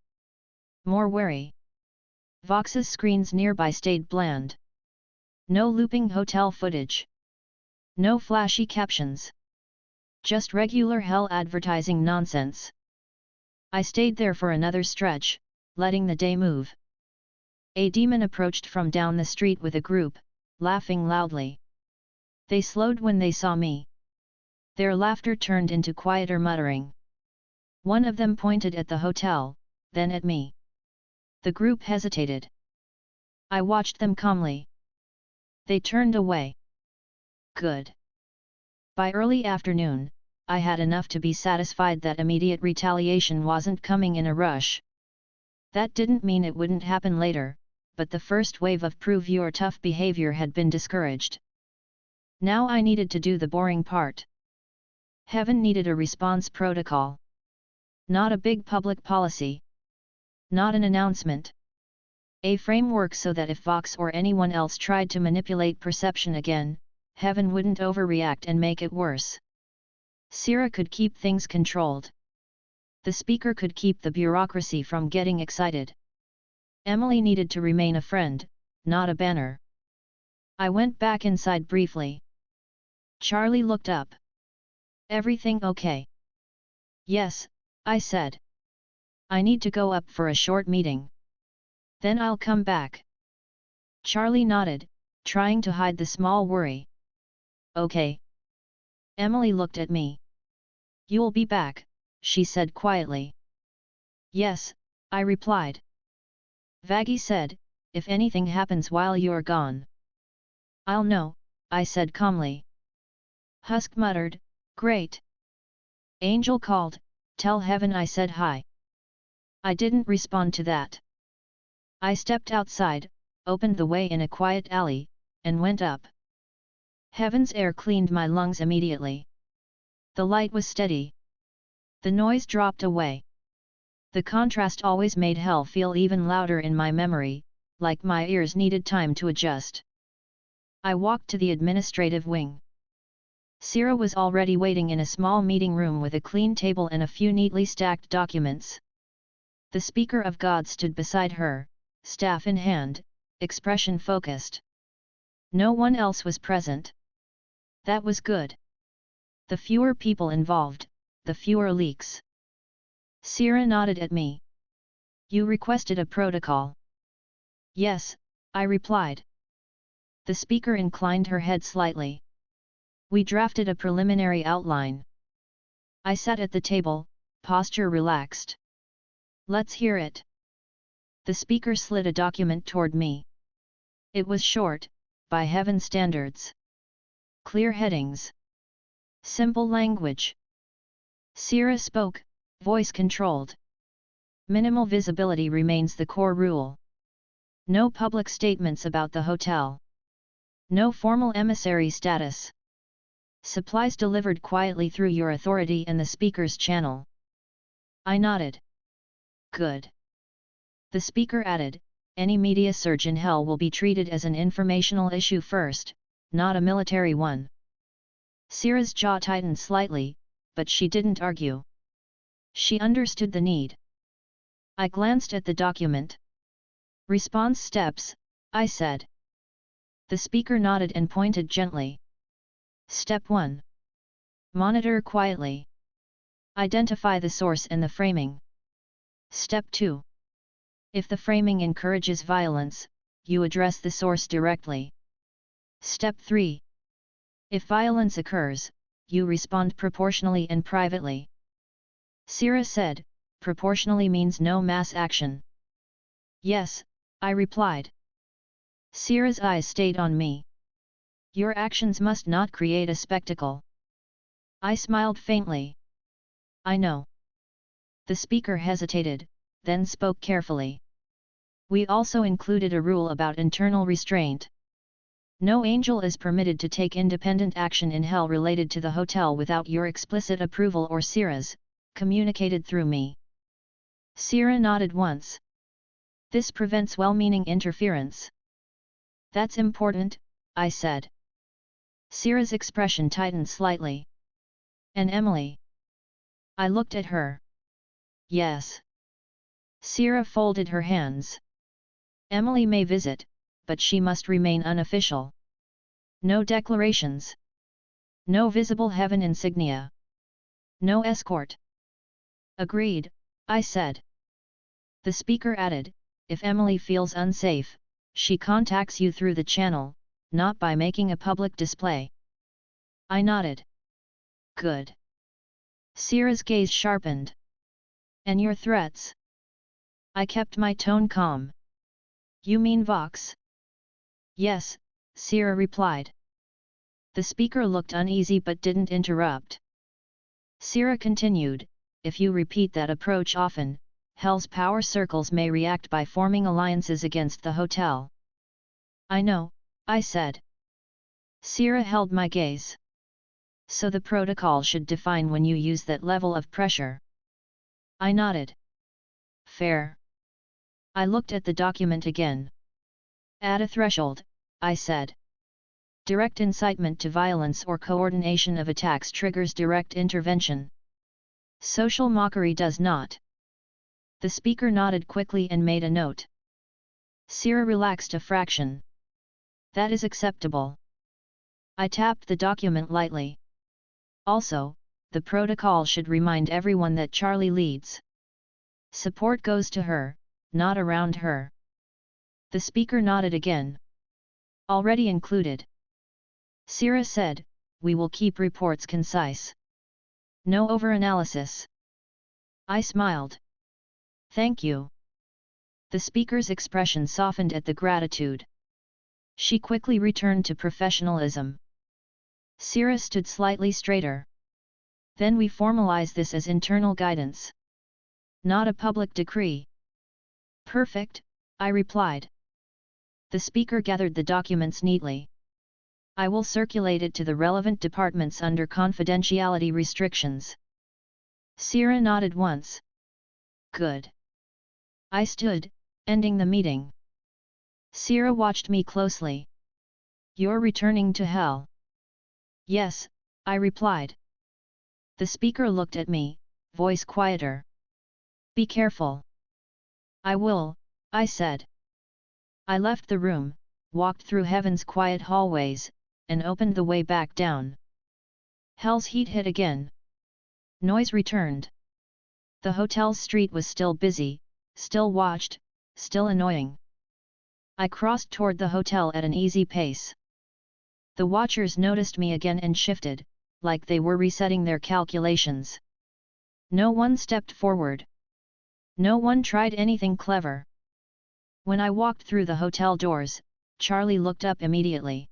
More wary. Vox's screens nearby stayed bland. No looping hotel footage. No flashy captions. Just regular hell advertising nonsense. I stayed there for another stretch, letting the day move. A demon approached from down the street with a group, laughing loudly. They slowed when they saw me. Their laughter turned into quieter muttering. One of them pointed at the hotel, then at me. The group hesitated. I watched them calmly. They turned away. Good. By early afternoon, I had enough to be satisfied that immediate retaliation wasn't coming in a rush. That didn't mean it wouldn't happen later, but the first wave of prove you're tough behavior had been discouraged. Now I needed to do the boring part. Heaven needed a response protocol. Not a big public policy. Not an announcement. A framework so that if Vox or anyone else tried to manipulate perception again, Heaven wouldn't overreact and make it worse. Sierra could keep things controlled. The speaker could keep the bureaucracy from getting excited. Emily needed to remain a friend, not a banner. I went back inside briefly. Charlie looked up. Everything okay? Yes, I said. I need to go up for a short meeting. Then I'll come back. Charlie nodded, trying to hide the small worry. Okay. Emily looked at me. You'll be back, she said quietly. Yes, I replied. Vaggie said, if anything happens while you're gone. I'll know, I said calmly. Husk muttered, great. Angel called, tell Heaven I said hi. I didn't respond to that. I stepped outside, opened the way in a quiet alley, and went up. Heaven's air cleaned my lungs immediately. The light was steady. The noise dropped away. The contrast always made hell feel even louder in my memory, like my ears needed time to adjust. I walked to the administrative wing. Sierra was already waiting in a small meeting room with a clean table and a few neatly stacked documents. The Speaker of God stood beside her, staff in hand, expression focused. No one else was present. That was good. The fewer people involved, the fewer leaks. Sierra nodded at me. You requested a protocol. Yes, I replied. The speaker inclined her head slightly. We drafted a preliminary outline. I sat at the table, posture relaxed. Let's hear it. The speaker slid a document toward me. It was short, by heaven standards. Clear headings. Simple language. Sierra spoke, voice controlled. Minimal visibility remains the core rule. No public statements about the hotel. No formal emissary status. Supplies delivered quietly through your authority and the speaker's channel. I nodded. Good. The speaker added, any media surge in hell will be treated as an informational issue first, not a military one. Sierra's jaw tightened slightly, but she didn't argue. She understood the need. I glanced at the document. Response steps, I said. The speaker nodded and pointed gently. Step 1. Monitor quietly. Identify the source and the framing. Step 2. If the framing encourages violence, you address the source directly. Step 3. If violence occurs, you respond proportionally and privately. Sierra said, proportionally means no mass action. Yes, I replied. Sierra's eyes stayed on me. Your actions must not create a spectacle. I smiled faintly. I know. The speaker hesitated, then spoke carefully. We also included a rule about internal restraint. No angel is permitted to take independent action in hell related to the hotel without your explicit approval or Sierra's, communicated through me. Sierra nodded once. This prevents well-meaning interference. That's important, I said. Sierra's expression tightened slightly. And Emily? I looked at her. Yes. Sierra folded her hands. Emily may visit, but she must remain unofficial. No declarations. No visible heaven insignia. No escort. Agreed, I said. The speaker added, if Emily feels unsafe, she contacts you through the channel, not by making a public display. I nodded. Good. Sierra's gaze sharpened. And your threats? I kept my tone calm. You mean Vox? Yes, Sierra replied. The speaker looked uneasy but didn't interrupt. Sierra continued, if you repeat that approach often, Hell's power circles may react by forming alliances against the hotel. I know, I said. Sierra held my gaze. So the protocol should define when you use that level of pressure. I nodded. Fair. I looked at the document again. At a threshold, I said. Direct incitement to violence or coordination of attacks triggers direct intervention. Social mockery does not. The speaker nodded quickly and made a note. Sierra relaxed a fraction. That is acceptable. I tapped the document lightly. Also, the protocol should remind everyone that Charlie leads. Support goes to her, not around her. The speaker nodded again. Already included. Sierra said, we will keep reports concise. No overanalysis. I smiled. Thank you. The speaker's expression softened at the gratitude. She quickly returned to professionalism. Sierra stood slightly straighter. Then we formalize this as internal guidance. Not a public decree. Perfect, I replied. The speaker gathered the documents neatly. I will circulate it to the relevant departments under confidentiality restrictions. Sierra nodded once. Good. I stood, ending the meeting. Sierra watched me closely. You're returning to hell. Yes, I replied. The speaker looked at me, voice quieter. Be careful. I will, I said. I left the room, walked through heaven's quiet hallways, and opened the way back down. Hell's heat hit again. Noise returned. The hotel's street was still busy, still watched, still annoying. I crossed toward the hotel at an easy pace. The watchers noticed me again and shifted, like they were resetting their calculations. No one stepped forward. No one tried anything clever. When I walked through the hotel doors, Charlie looked up immediately.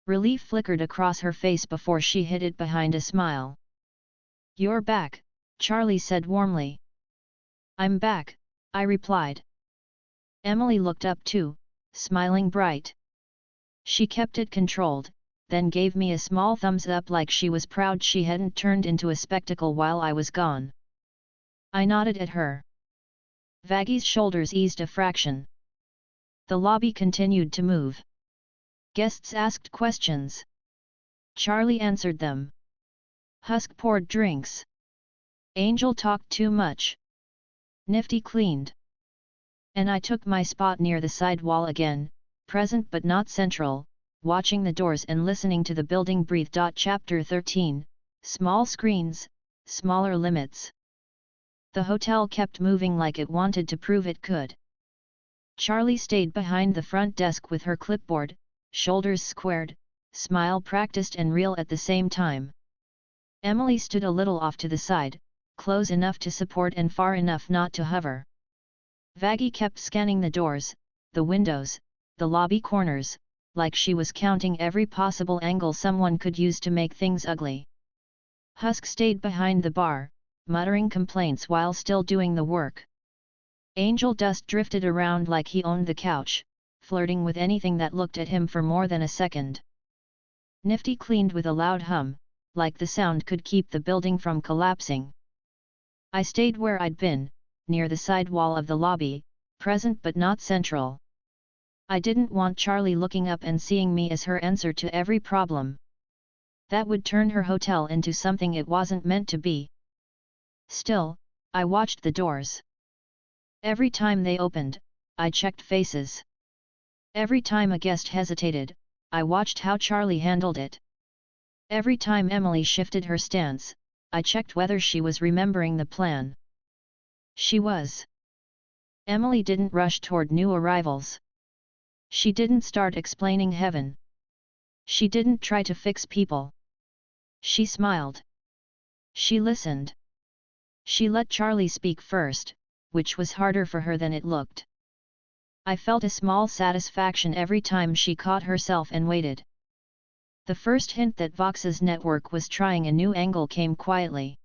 Relief flickered across her face before she hid it behind a smile. "You're back," Charlie said warmly. "I'm back," I replied. Emily looked up too, smiling bright. She kept it controlled, then gave me a small thumbs up like she was proud she hadn't turned into a spectacle while I was gone. I nodded at her. Vaggy's shoulders eased a fraction. The lobby continued to move. Guests asked questions. Charlie answered them. Husk poured drinks. Angel talked too much. Nifty cleaned. And I took my spot near the side wall again, present but not central, watching the doors and listening to the building breathe. Chapter 13, Small Screens, Smaller Limits. The hotel kept moving like it wanted to prove it could. Charlie stayed behind the front desk with her clipboard, shoulders squared, smile practiced and real at the same time. Emily stood a little off to the side, close enough to support and far enough not to hover. Vaggy kept scanning the doors, the windows, the lobby corners, like she was counting every possible angle someone could use to make things ugly. Husk stayed behind the bar, muttering complaints while still doing the work. Angel Dust drifted around like he owned the couch, flirting with anything that looked at him for more than a second. Nifty cleaned with a loud hum, like the sound could keep the building from collapsing. I stayed where I'd been, near the side wall of the lobby, present but not central. I didn't want Charlie looking up and seeing me as her answer to every problem. That would turn her hotel into something it wasn't meant to be. Still, I watched the doors. Every time they opened, I checked faces. Every time a guest hesitated, I watched how Charlie handled it. Every time Emily shifted her stance, I checked whether she was remembering the plan. She was. Emily didn't rush toward new arrivals. She didn't start explaining heaven. She didn't try to fix people. She smiled. She listened. She let Charlie speak first, which was harder for her than it looked. I felt a small satisfaction every time she caught herself and waited. The first hint that Vox's network was trying a new angle came quietly.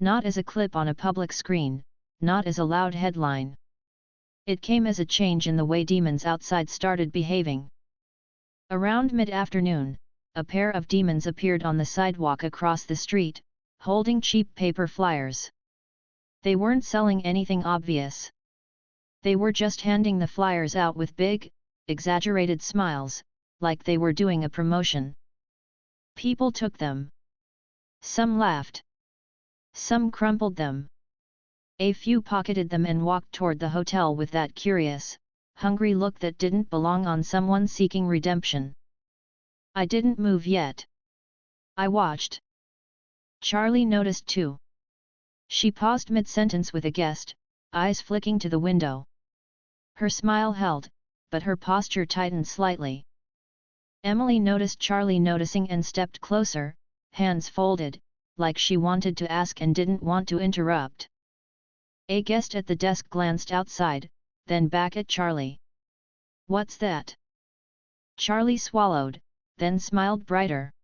Not as a clip on a public screen, not as a loud headline. It came as a change in the way demons outside started behaving. Around mid-afternoon, a pair of demons appeared on the sidewalk across the street, holding cheap paper flyers. They weren't selling anything obvious. They were just handing the flyers out with big, exaggerated smiles, like they were doing a promotion. People took them. Some laughed. Some crumpled them. A few pocketed them and walked toward the hotel with that curious, hungry look that didn't belong on someone seeking redemption. I didn't move yet. I watched. Charlie noticed too. She paused mid-sentence with a guest, eyes flicking to the window. Her smile held, but her posture tightened slightly. Emily noticed Charlie noticing and stepped closer, hands folded, like she wanted to ask and didn't want to interrupt. A guest at the desk glanced outside, then back at Charlie. "What's that?" Charlie swallowed, then smiled brighter.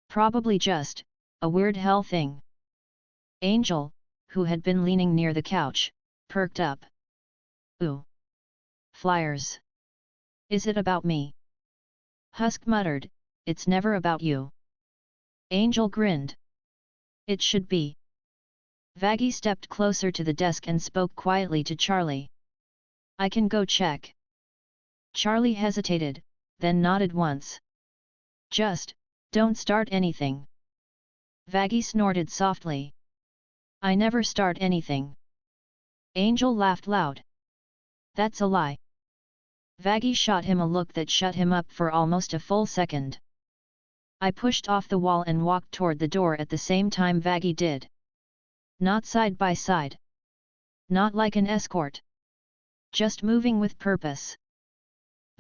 "Probably just a weird hell thing." Angel, who had been leaning near the couch, perked up. "Ooh. Flyers. Is it about me?" Husk muttered, "It's never about you." Angel grinned. "It should be." Vaggy stepped closer to the desk and spoke quietly to Charlie. "I can go check." Charlie hesitated, then nodded once. "Just, don't start anything." Vaggy snorted softly. "I never start anything." Angel laughed loud. "That's a lie." Vaggy shot him a look that shut him up for almost a full second. I pushed off the wall and walked toward the door at the same time Vaggy did. Not side by side. Not like an escort. Just moving with purpose.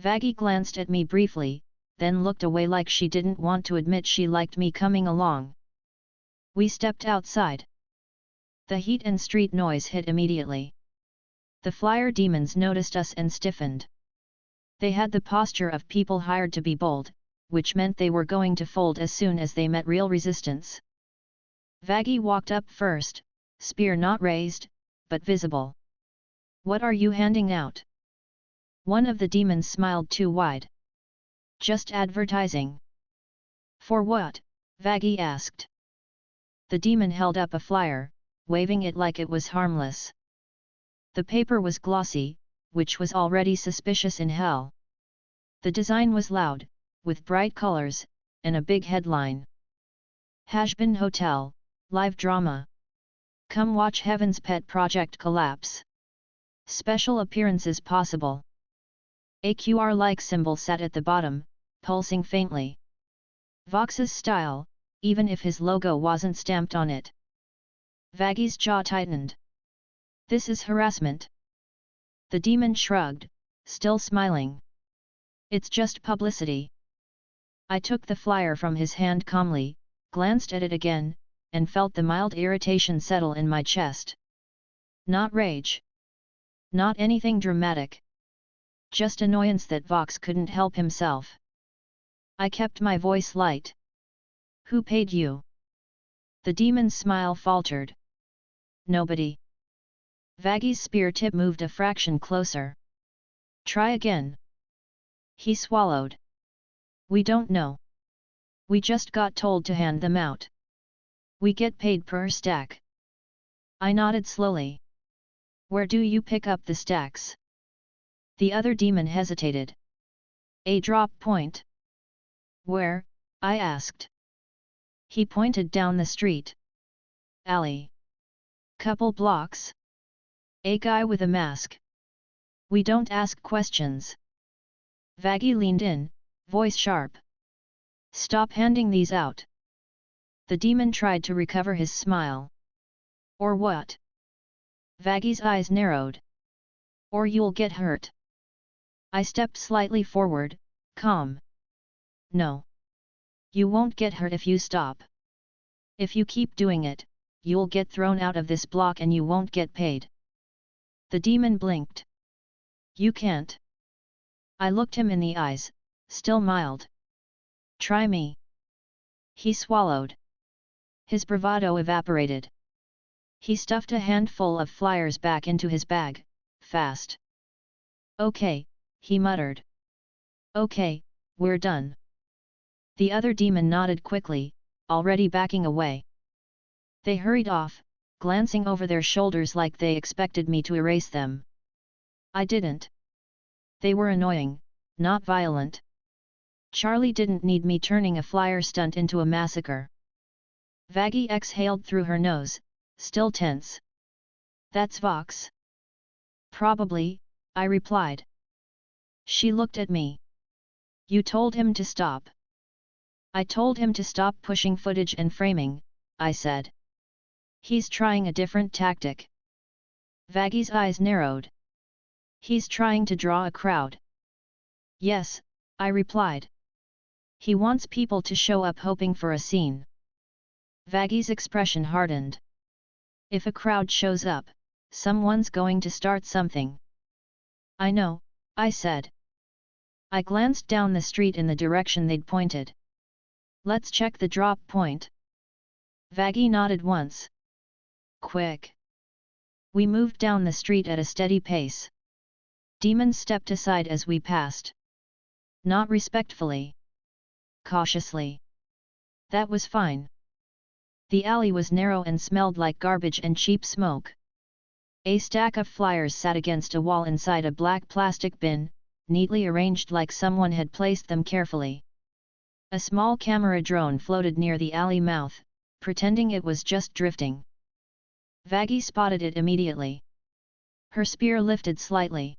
Vaggie glanced at me briefly, then looked away like she didn't want to admit she liked me coming along. We stepped outside. The heat and street noise hit immediately. The flyer demons noticed us and stiffened. They had the posture of people hired to be bold, which meant they were going to fold as soon as they met real resistance. Vaggie walked up first, spear not raised, but visible. What are you handing out? One of the demons smiled too wide. Just advertising. For what? Vaggie asked. The demon held up a flyer, waving it like it was harmless. The paper was glossy, which was already suspicious in hell. The design was loud, with bright colors, and a big headline. Hazbin Hotel, live drama. Come watch Heaven's Pet Project collapse. Special appearances possible. A QR-like symbol sat at the bottom, pulsing faintly. Vox's style, even if his logo wasn't stamped on it. Vaggie's jaw tightened. This is harassment. The demon shrugged, still smiling. It's just publicity. I took the flyer from his hand calmly, glanced at it again, and felt the mild irritation settle in my chest. Not rage. Not anything dramatic. Just annoyance that Vox couldn't help himself. I kept my voice light. Who paid you? The demon's smile faltered. Nobody. Vaggie's spear tip moved a fraction closer. Try again. He swallowed. We don't know. We just got told to hand them out. We get paid per stack. I nodded slowly. Where do you pick up the stacks? The other demon hesitated. A drop point. Where? I asked. He pointed down the street. Alley. Couple blocks. A guy with a mask. We don't ask questions. Vaggie leaned in, voice sharp. Stop handing these out. The demon tried to recover his smile. Or what? Vaggie's eyes narrowed. Or you'll get hurt. I stepped slightly forward, calm. No. You won't get hurt if you stop. If you keep doing it, you'll get thrown out of this block and you won't get paid. The demon blinked. You can't. I looked him in the eyes, still mild. Try me. He swallowed. His bravado evaporated. He stuffed a handful of flyers back into his bag, fast. Okay, he muttered. Okay, we're done. The other demon nodded quickly, already backing away. They hurried off, glancing over their shoulders like they expected me to erase them. I didn't. They were annoying, not violent. Charlie didn't need me turning a flyer stunt into a massacre. Vaggie exhaled through her nose, still tense. That's Vox. Probably, I replied. She looked at me. You told him to stop. I told him to stop pushing footage and framing, I said. He's trying a different tactic. Vaggie's eyes narrowed. He's trying to draw a crowd. Yes, I replied. He wants people to show up hoping for a scene. Vaggie's expression hardened. If a crowd shows up, someone's going to start something. I know, I said. I glanced down the street in the direction they'd pointed. Let's check the drop point. Vaggie nodded once. Quick. We moved down the street at a steady pace. Demons stepped aside as we passed. Not respectfully. Cautiously. That was fine. The alley was narrow and smelled like garbage and cheap smoke. A stack of flyers sat against a wall inside a black plastic bin, neatly arranged like someone had placed them carefully. A small camera drone floated near the alley mouth, pretending it was just drifting. Vaggie spotted it immediately. Her spear lifted slightly.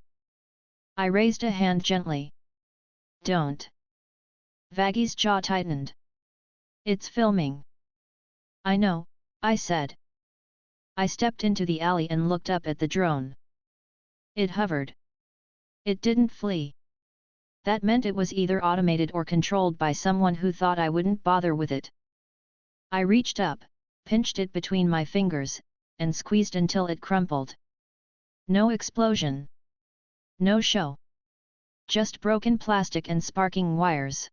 I raised a hand gently. Don't. Vaggie's jaw tightened. It's filming. I know, I said. I stepped into the alley and looked up at the drone. It hovered. It didn't flee. That meant it was either automated or controlled by someone who thought I wouldn't bother with it. I reached up, pinched it between my fingers, and squeezed until it crumpled. No explosion. No show. Just broken plastic and sparking wires.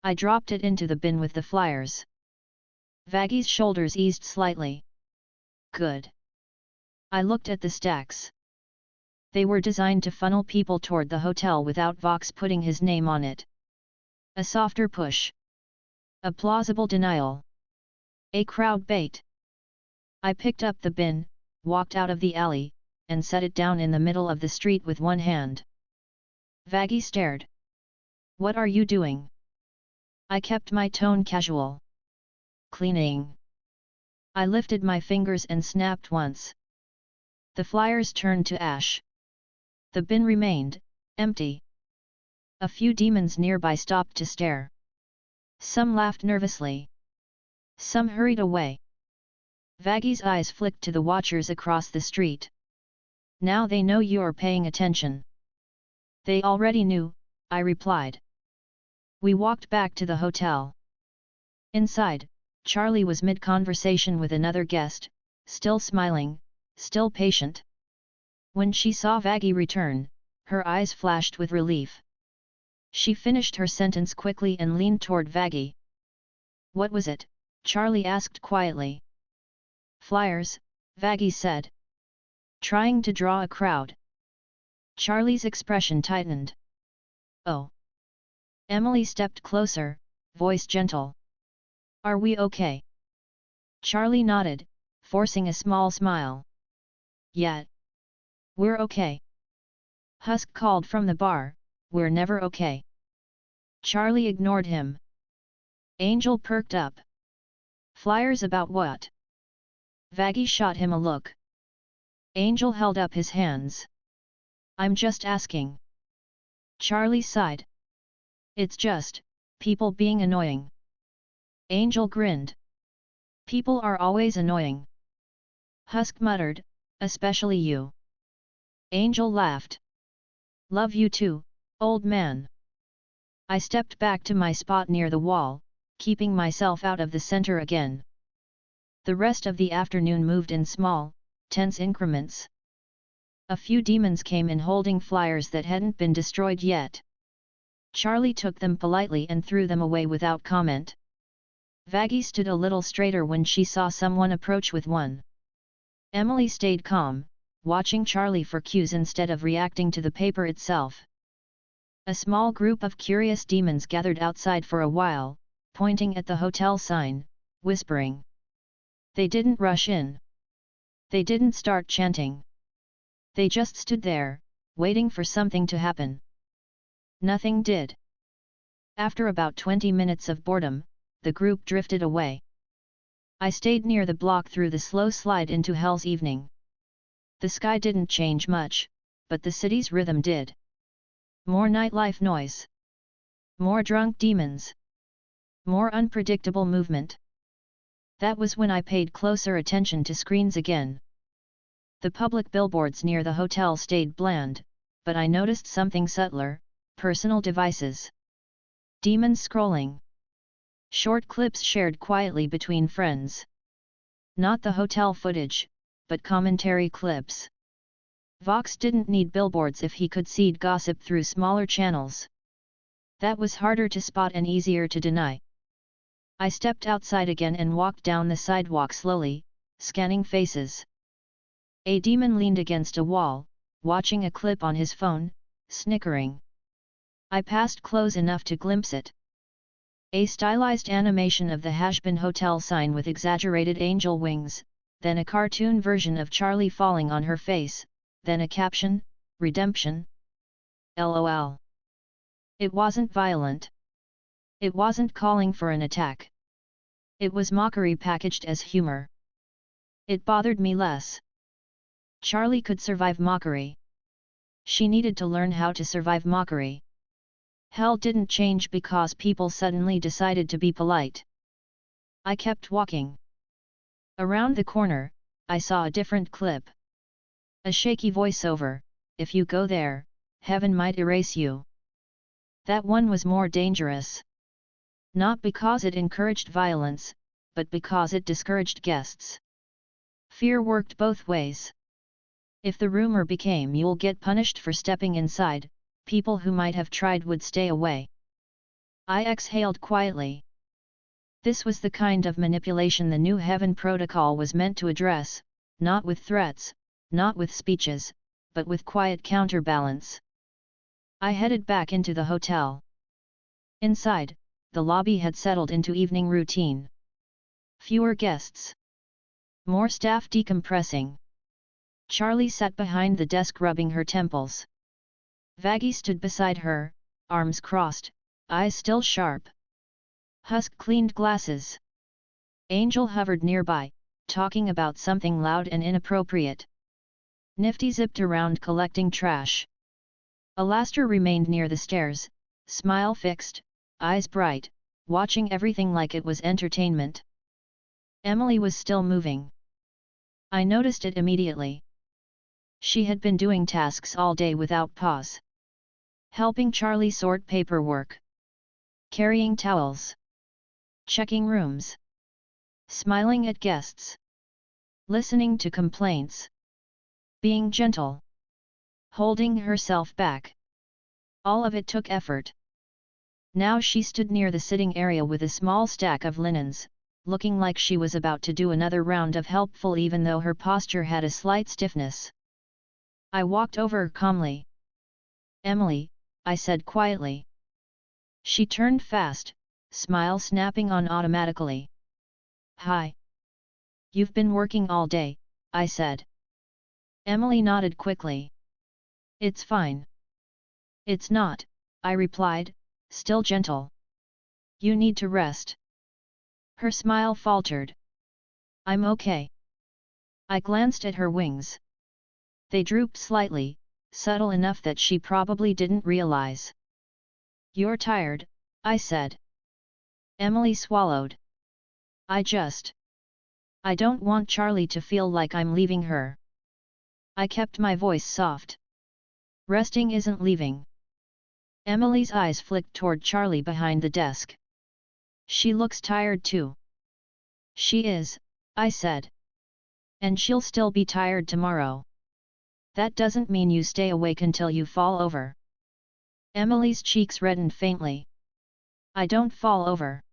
I dropped it into the bin with the flyers. Vaggy's shoulders eased slightly. Good. I looked at the stacks. They were designed to funnel people toward the hotel without Vox putting his name on it. A softer push. A plausible denial. A crowd bait. I picked up the bin, walked out of the alley, and set it down in the middle of the street with one hand. Vaggy stared. What are you doing? I kept my tone casual. Cleaning. I lifted my fingers and snapped once. The flyers turned to ash. The bin remained empty. A few demons nearby stopped to stare. Some laughed nervously. Some hurried away. Vaggy's eyes flicked to the watchers across the street. Now they know you're paying attention. They already knew, I replied. We walked back to the hotel. Inside, Charlie was mid-conversation with another guest, still smiling, still patient. When she saw Vaggy return, her eyes flashed with relief. She finished her sentence quickly and leaned toward Vaggy. What was it? Charlie asked quietly. Flyers, Vaggy said. Trying to draw a crowd. Charlie's expression tightened. Oh. Emily stepped closer, voice gentle. Are we okay? Charlie nodded, forcing a small smile. Yeah. We're okay. Husk called from the bar, we're never okay. Charlie ignored him. Angel perked up. Flyers about what? Vaggy shot him a look. Angel held up his hands. I'm just asking. Charlie sighed. It's just, people being annoying. Angel grinned. People are always annoying. Husk muttered, especially you. Angel laughed. Love you too, old man. I stepped back to my spot near the wall, keeping myself out of the center again. The rest of the afternoon moved in small, tense increments. A few demons came in holding flyers that hadn't been destroyed yet. Charlie took them politely and threw them away without comment. Vaggy stood a little straighter when she saw someone approach with one. Emily stayed calm, watching Charlie for cues instead of reacting to the paper itself. A small group of curious demons gathered outside for a while, pointing at the hotel sign, whispering. They didn't rush in. They didn't start chanting. They just stood there, waiting for something to happen. Nothing did. After about 20 minutes of boredom, the group drifted away. I stayed near the block through the slow slide into hell's evening. The sky didn't change much, but the city's rhythm did. More nightlife noise. More drunk demons. More unpredictable movement. That was when I paid closer attention to screens again. The public billboards near the hotel stayed bland, but I noticed something subtler, personal devices. Demons scrolling. Short clips shared quietly between friends. Not the hotel footage, but commentary clips. Vox didn't need billboards if he could seed gossip through smaller channels. That was harder to spot and easier to deny. I stepped outside again and walked down the sidewalk slowly, scanning faces. A demon leaned against a wall, watching a clip on his phone, snickering. I passed close enough to glimpse it. A stylized animation of the Hazbin hotel sign with exaggerated angel wings, then a cartoon version of Charlie falling on her face, then a caption, Redemption. LOL. It wasn't violent. It wasn't calling for an attack. It was mockery packaged as humor. It bothered me less. Charlie could survive mockery. She needed to learn how to survive mockery. Hell didn't change because people suddenly decided to be polite. I kept walking. Around the corner, I saw a different clip. A shaky voiceover, if you go there, heaven might erase you. That one was more dangerous. Not because it encouraged violence, but because it discouraged guests. Fear worked both ways. If the rumor became you'll get punished for stepping inside, people who might have tried would stay away. I exhaled quietly. This was the kind of manipulation the new heaven protocol was meant to address, not with threats, not with speeches, but with quiet counterbalance. I headed back into the hotel. Inside, the lobby had settled into evening routine. Fewer guests. More staff decompressing. Charlie sat behind the desk rubbing her temples. Vaggie stood beside her, arms crossed, eyes still sharp. Husk cleaned glasses. Angel hovered nearby, talking about something loud and inappropriate. Nifty zipped around collecting trash. Alastair remained near the stairs, smile fixed, eyes bright, watching everything like it was entertainment. Emily was still moving. I noticed it immediately. She had been doing tasks all day without pause. Helping Charlie sort paperwork. Carrying towels. Checking rooms. Smiling at guests. Listening to complaints. Being gentle. Holding herself back. All of it took effort. Now she stood near the sitting area with a small stack of linens, looking like she was about to do another round of helpful even though her posture had a slight stiffness. I walked over calmly. Emily, I said quietly. She turned fast, smile snapping on automatically. Hi. You've been working all day, I said. Emily nodded quickly. It's fine. It's not, I replied, still gentle. You need to rest. Her smile faltered. I'm okay. I glanced at her wings. They drooped slightly, subtle enough that she probably didn't realize. You're tired, I said. Emily swallowed. I don't want Charlie to feel like I'm leaving her. I kept my voice soft. Resting isn't leaving. Emily's eyes flicked toward Charlie behind the desk. She looks tired too. She is, I said. And she'll still be tired tomorrow. That doesn't mean you stay awake until you fall over. Emily's cheeks reddened faintly. I don't fall over.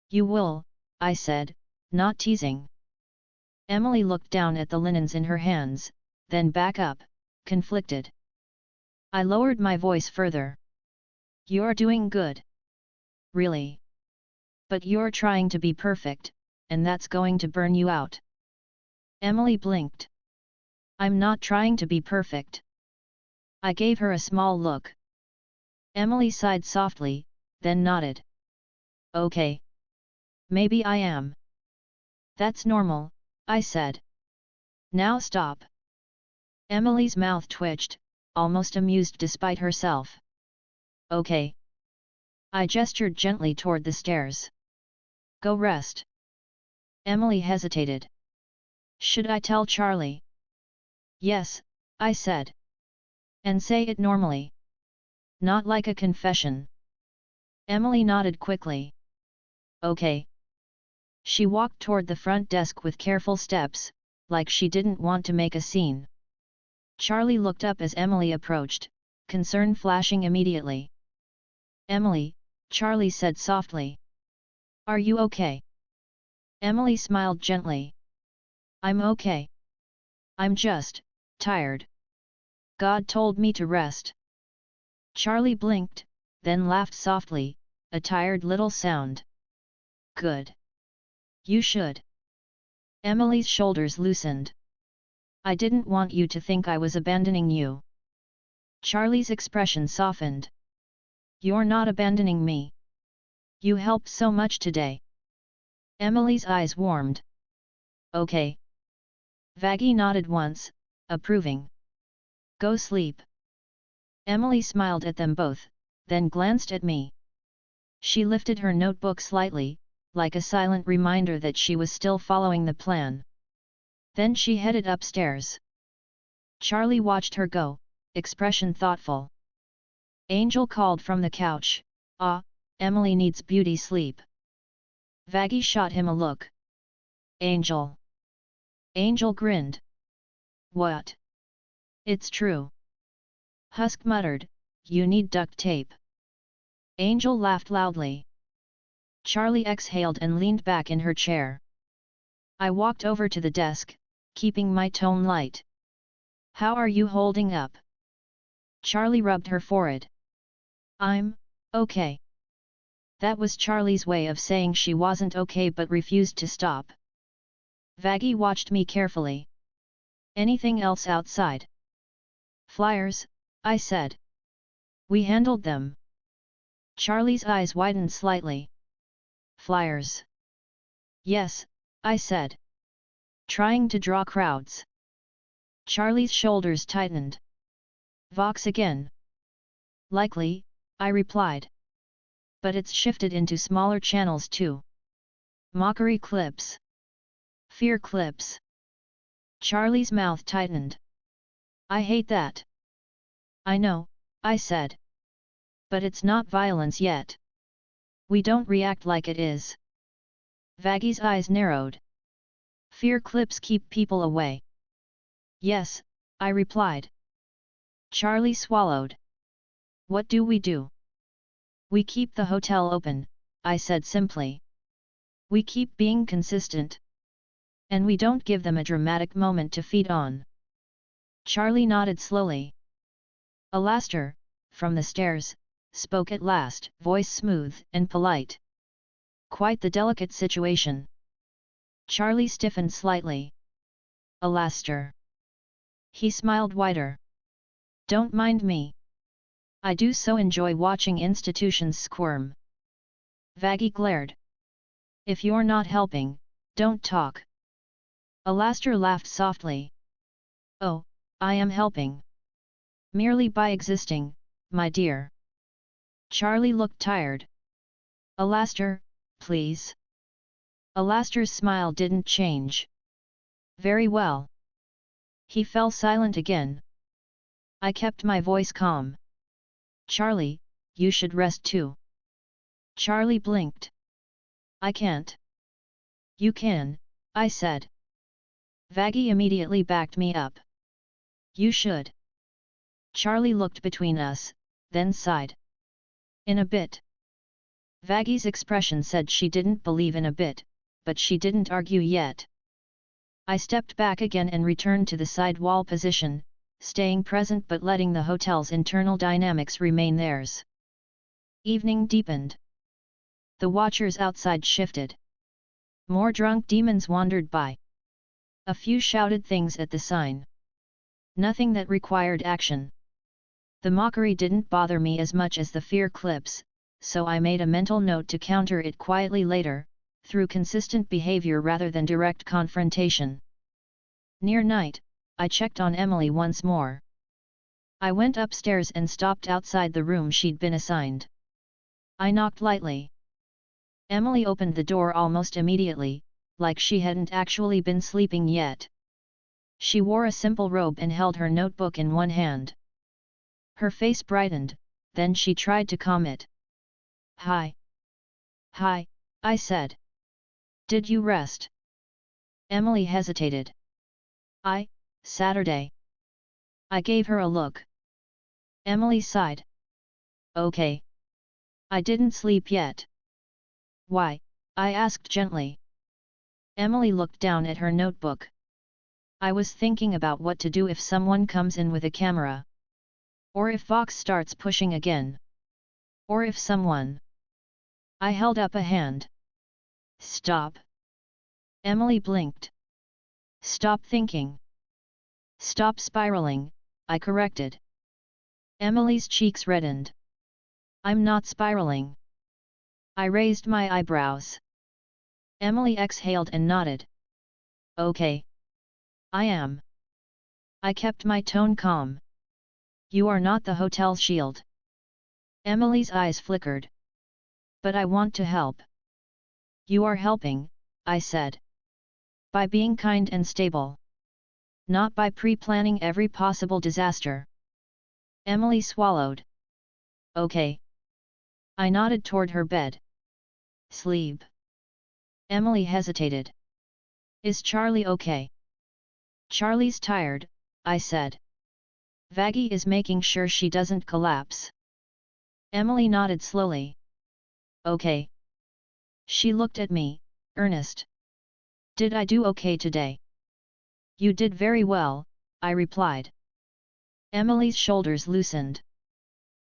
You will, I said, not teasing. Emily looked down at the linens in her hands, then back up, conflicted. I lowered my voice further. You're doing good. Really. But you're trying to be perfect, and that's going to burn you out. Emily blinked. I'm not trying to be perfect. I gave her a small look. Emily sighed softly, then nodded. Okay. Maybe I am. That's normal, I said. Now stop. Emily's mouth twitched, almost amused despite herself. Okay. I gestured gently toward the stairs. Go rest. Emily hesitated. Should I tell Charlie? Yes, I said. And say it normally. Not like a confession. Emily nodded quickly. Okay. She walked toward the front desk with careful steps, like she didn't want to make a scene. Charlie looked up as Emily approached, concern flashing immediately. Emily, Charlie said softly. Are you okay? Emily smiled gently. I'm okay. I'm just tired. God told me to rest. Charlie blinked, then laughed softly, a tired little sound. Good. You should. Emily's shoulders loosened. I didn't want you to think I was abandoning you. Charlie's expression softened. You're not abandoning me. You helped so much today. Emily's eyes warmed. Okay. Vaggie nodded once, approving. Go sleep. Emily smiled at them both, then glanced at me. She lifted her notebook slightly, like a silent reminder that she was still following the plan. Then she headed upstairs. Charlie watched her go, expression thoughtful. Angel called from the couch, "Ah, Emily needs beauty sleep." Vaggie shot him a look. "Angel." Angel grinned. "What? It's true." Husk muttered, "You need duct tape." Angel laughed loudly. Charlie exhaled and leaned back in her chair. I walked over to the desk, keeping my tone light. "How are you holding up?" Charlie rubbed her forehead. "I'm okay." That was Charlie's way of saying she wasn't okay but refused to stop. Vaggie watched me carefully. "Anything else outside?" "Flyers," I said. "We handled them." Charlie's eyes widened slightly. "Flyers?" "Yes," I said. "Trying to draw crowds." Charlie's shoulders tightened. "Vox again?" "Likely," I replied. "But it's shifted into smaller channels too. Mockery clips. Fear clips." Charlie's mouth tightened. "I hate that." "I know," I said. "But it's not violence yet. We don't react like it is." Vaggie's eyes narrowed. "Fear clips keep people away." "Yes," I replied. Charlie swallowed. "What do we do?" "We keep the hotel open," I said simply. "We keep being consistent. And we don't give them a dramatic moment to feed on." Charlie nodded slowly. Alastair, from the stairs, spoke at last, voice smooth and polite. "Quite the delicate situation." Charlie stiffened slightly. "Alastair." He smiled wider. "Don't mind me. I do so enjoy watching institutions squirm." Vaggie glared. "If you're not helping, don't talk." Alastair laughed softly. "Oh, I am helping. Merely by existing, my dear." Charlie looked tired. "Alastair, please." Alastair's smile didn't change. "Very well." He fell silent again. I kept my voice calm. "Charlie, you should rest too." Charlie blinked. "I can't." "You can," I said. Vaggie immediately backed me up. "You should." Charlie looked between us, then sighed. "In a bit." Vaggie's expression said she didn't believe in a bit, but she didn't argue yet. I stepped back again and returned to the side wall position, staying present but letting the hotel's internal dynamics remain theirs. Evening deepened. The watchers outside shifted. More drunk demons wandered by. A few shouted things at the sign. Nothing that required action. The mockery didn't bother me as much as the fear clips, so I made a mental note to counter it quietly later, through consistent behavior rather than direct confrontation. Near night, I checked on Emily once more. I went upstairs and stopped outside the room she'd been assigned. I knocked lightly. Emily opened the door almost immediately, like she hadn't actually been sleeping yet. She wore a simple robe and held her notebook in one hand. Her face brightened, then she tried to calm it. "Hi." "Hi," I said. "Did you rest?" Emily hesitated. Saturday." I gave her a look. Emily sighed. "Okay. I didn't sleep yet." "Why?" I asked gently. Emily looked down at her notebook. "I was thinking about what to do if someone comes in with a camera. Or if Vox starts pushing again. Or if someone..." I held up a hand. "Stop." Emily blinked. "Stop thinking." "Stop spiraling," I corrected. Emily's cheeks reddened. "I'm not spiraling." I raised my eyebrows. Emily exhaled and nodded. "Okay. I am." I kept my tone calm. "You are not the hotel's shield." Emily's eyes flickered. "But I want to help." "You are helping," I said. "By being kind and stable." Not by pre-planning every possible disaster. Emily swallowed. Okay. I nodded toward her bed. Sleep. Emily hesitated. Is Charlie okay? Charlie's tired, I said. Vaggie is making sure she doesn't collapse. Emily nodded slowly. Okay. She looked at me, earnest. Did I do okay today? You did very well, I replied. Emily's shoulders loosened.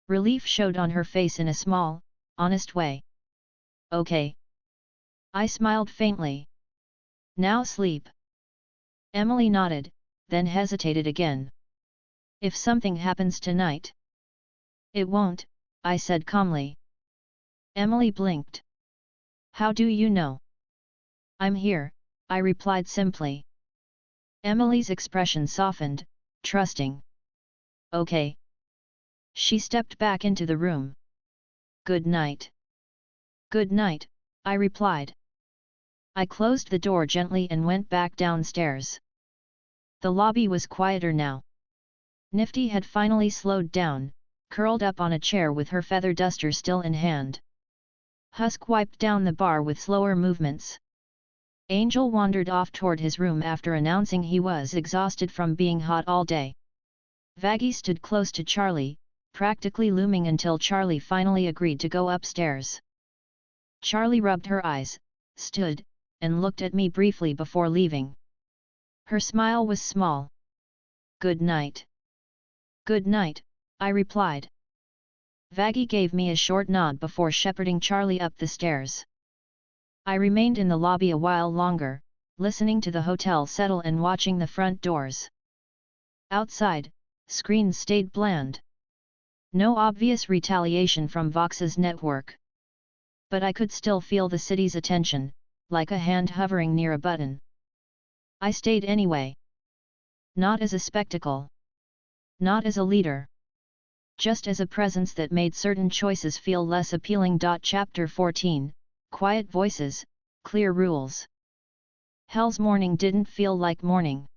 Relief showed on her face in a small, honest way. Okay. I smiled faintly. Now sleep. Emily nodded, then hesitated again. If something happens tonight? It won't, I said calmly. Emily blinked. How do you know? I'm here, I replied simply. Emily's expression softened, trusting. Okay. She stepped back into the room. Good night. Good night, I replied. I closed the door gently and went back downstairs. The lobby was quieter now. Nifty had finally slowed down, curled up on a chair with her feather duster still in hand. Husk wiped down the bar with slower movements. Angel wandered off toward his room after announcing he was exhausted from being hot all day. Vaggie stood close to Charlie, practically looming until Charlie finally agreed to go upstairs. Charlie rubbed her eyes, stood, and looked at me briefly before leaving. Her smile was small. Good night. Good night, I replied. Vaggie gave me a short nod before shepherding Charlie up the stairs. I remained in the lobby a while longer, listening to the hotel settle and watching the front doors. Outside, screens stayed bland. No obvious retaliation from Vox's network. But I could still feel the city's attention, like a hand hovering near a button. I stayed anyway. Not as a spectacle. Not as a leader. Just as a presence that made certain choices feel less appealing. Chapter 14, Quiet Voices, Clear Rules. Hell's morning didn't feel like morning.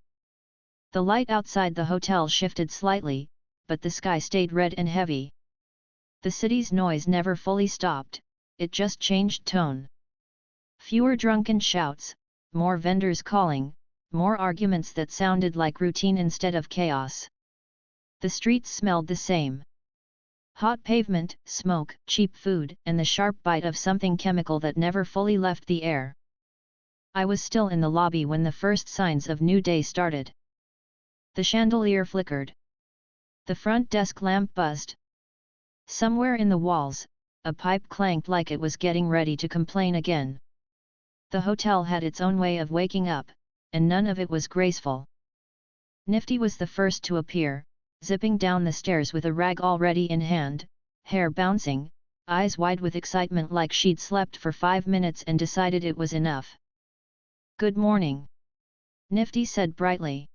The light outside the hotel shifted slightly, but the sky stayed red and heavy. The city's noise never fully stopped, it just changed tone. Fewer drunken shouts, more vendors calling, more arguments that sounded like routine instead of chaos. The streets smelled the same. Hot pavement, smoke, cheap food, and the sharp bite of something chemical that never fully left the air. I was still in the lobby when the first signs of new day started. The chandelier flickered. The front desk lamp buzzed. Somewhere in the walls, a pipe clanked like it was getting ready to complain again. The hotel had its own way of waking up, and none of it was graceful. Nifty was the first to appear, zipping down the stairs with a rag already in hand, hair bouncing, eyes wide with excitement like she'd slept for 5 minutes and decided it was enough. Good morning, Nifty said brightly.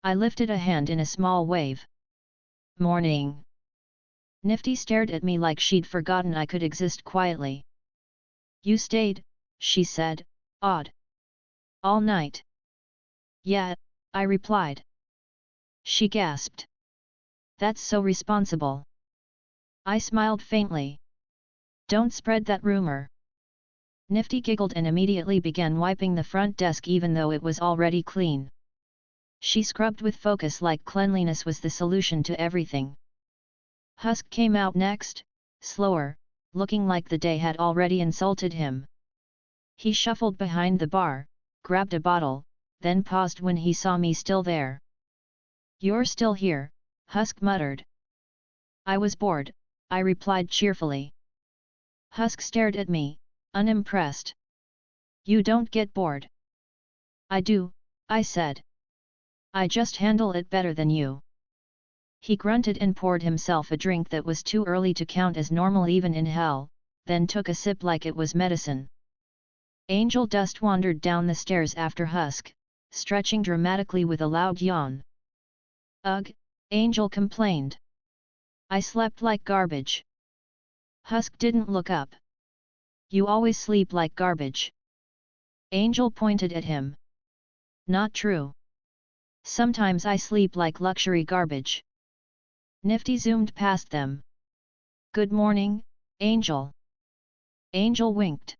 I lifted a hand in a small wave. Morning. Nifty stared at me like she'd forgotten I could exist quietly. You stayed, she said, odd. All night. Yeah, I replied. She gasped. That's so responsible. I smiled faintly. Don't spread that rumor. Nifty giggled and immediately began wiping the front desk even though it was already clean. She scrubbed with focus like cleanliness was the solution to everything. Husk came out next, slower, looking like the day had already insulted him. He shuffled behind the bar, grabbed a bottle, then paused when he saw me still there. You're still here, Husk muttered. I was bored, I replied cheerfully. Husk stared at me, unimpressed. You don't get bored. I do, I said. I just handle it better than you. He grunted and poured himself a drink that was too early to count as normal even in hell, then took a sip like it was medicine. Angel Dust wandered down the stairs after Husk, stretching dramatically with a loud yawn. Ugh, Angel complained. I slept like garbage. Husk didn't look up. You always sleep like garbage. Angel pointed at him. Not true. Sometimes I sleep like luxury garbage. Nifty zoomed past them. Good morning, Angel. Angel winked.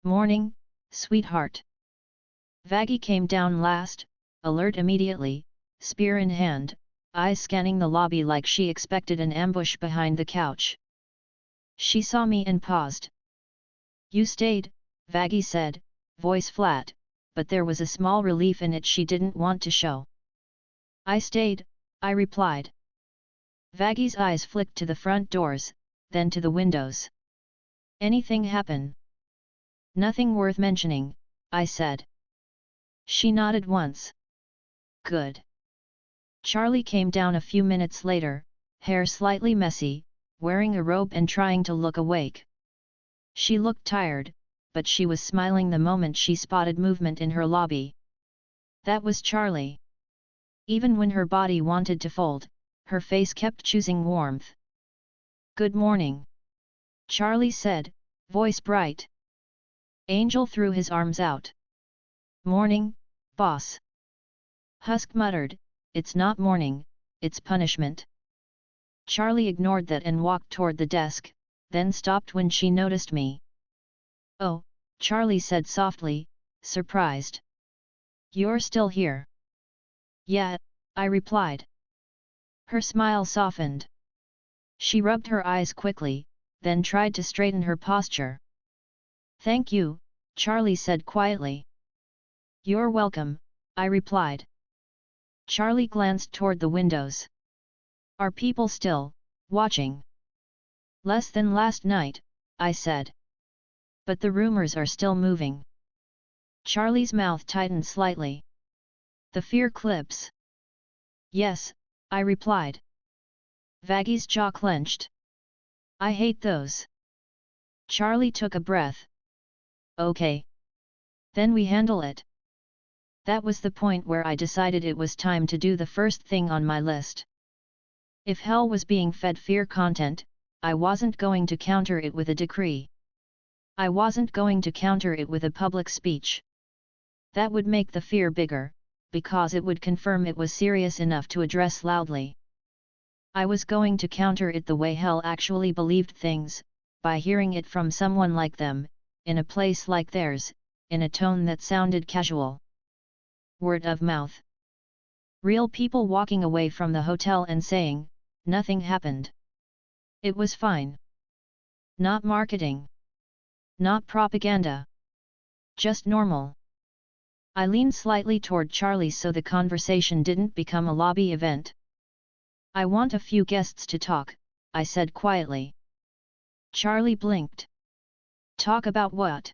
Morning, sweetheart. Vaggie came down last, alert immediately, spear in hand, eyes scanning the lobby like she expected an ambush behind the couch. She saw me and paused. You stayed, Vaggie said, voice flat, but there was a small relief in it she didn't want to show. I stayed, I replied. Vaggie's eyes flicked to the front doors, then to the windows. Anything happen? Nothing worth mentioning, I said. She nodded once. Good. Charlie came down a few minutes later, hair slightly messy, wearing a robe and trying to look awake. She looked tired, but she was smiling the moment she spotted movement in her lobby. That was Charlie. Even when her body wanted to fold, her face kept choosing warmth. Good morning, Charlie said, voice bright. Angel threw his arms out. Morning, boss. Husk muttered, it's not morning, it's punishment. Charlie ignored that and walked toward the desk, then stopped when she noticed me. Oh, Charlie said softly, surprised. You're still here? Yeah, I replied. Her smile softened. She rubbed her eyes quickly, then tried to straighten her posture. Thank you, Charlie said quietly. You're welcome, I replied. Charlie glanced toward the windows. Are people still watching? Less than last night, I said. But the rumors are still moving. Charlie's mouth tightened slightly. The fear clips. Yes, I replied. Vaggie's jaw clenched. I hate those. Charlie took a breath. Okay. Then we handle it. That was the point where I decided it was time to do the first thing on my list. If hell was being fed fear content, I wasn't going to counter it with a decree. I wasn't going to counter it with a public speech. That would make the fear bigger, because it would confirm it was serious enough to address loudly. I was going to counter it the way hell actually believed things, by hearing it from someone like them, in a place like theirs, in a tone that sounded casual. Word of mouth. Real people walking away from the hotel and saying, nothing happened. It was fine. Not marketing. Not propaganda. Just normal. I leaned slightly toward Charlie so the conversation didn't become a lobby event. I want a few guests to talk, I said quietly. Charlie blinked. Talk about what?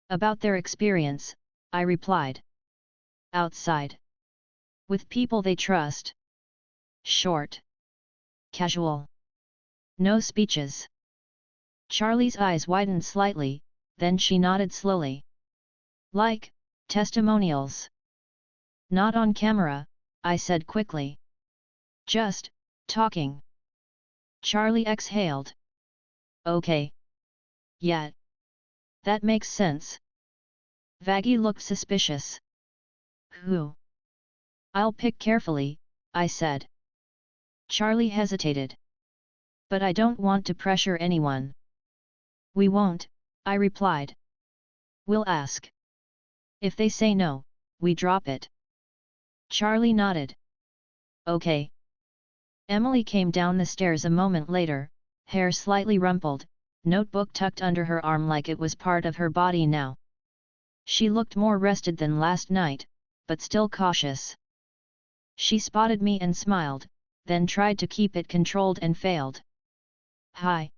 About their experience, I replied. Outside. With people they trust. Short. Casual. No speeches. Charlie's eyes widened slightly, then she nodded slowly. Like, testimonials. Not on camera, I said quickly. Just, talking. Charlie exhaled. Okay. Yeah. That makes sense. Vaggie looked suspicious. Who? I'll pick carefully, I said. Charlie hesitated. But I don't want to pressure anyone. We won't, I replied. We'll ask. If they say no, we drop it. Charlie nodded. Okay. Emily came down the stairs a moment later, hair slightly rumpled, notebook tucked under her arm like it was part of her body now. She looked more rested than last night, but still cautious. She spotted me and smiled, then tried to keep it controlled and failed. Hi.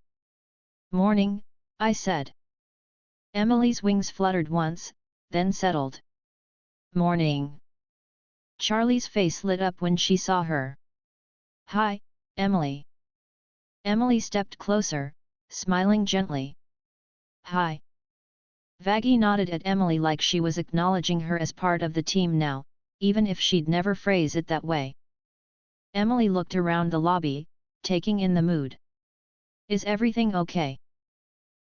Morning, I said. Emily's wings fluttered once, then settled. Morning. Charlie's face lit up when she saw her. Hi, Emily. Emily stepped closer, smiling gently. Hi. Vaggie nodded at Emily like she was acknowledging her as part of the team now, even if she'd never phrase it that way. Emily looked around the lobby, taking in the mood. Is everything okay?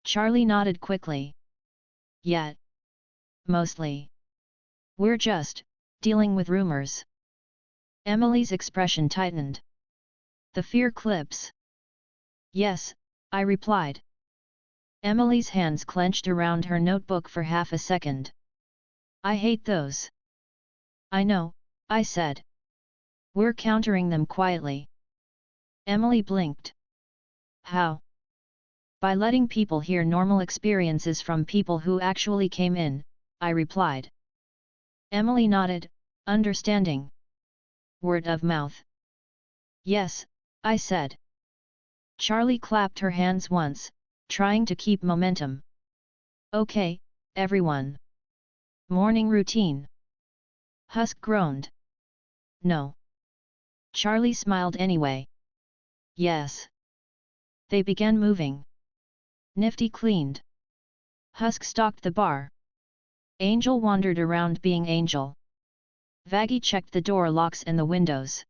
Charlie nodded quickly. Yeah. Mostly. We're just dealing with rumors. Emily's expression tightened. The fear clips. Yes, I replied. Emily's hands clenched around her notebook for half a second. I hate those. I know, I said. We're countering them quietly. Emily blinked. How? By letting people hear normal experiences from people who actually came in, I replied. Emily nodded, understanding. Word of mouth. Yes, I said. Charlie clapped her hands once, trying to keep momentum. Okay, everyone. Morning routine. Husk groaned. No. Charlie smiled anyway. Yes. They began moving. Nifty cleaned. Husk stalked the bar. Angel wandered around being Angel. Vaggie checked the door locks and the windows.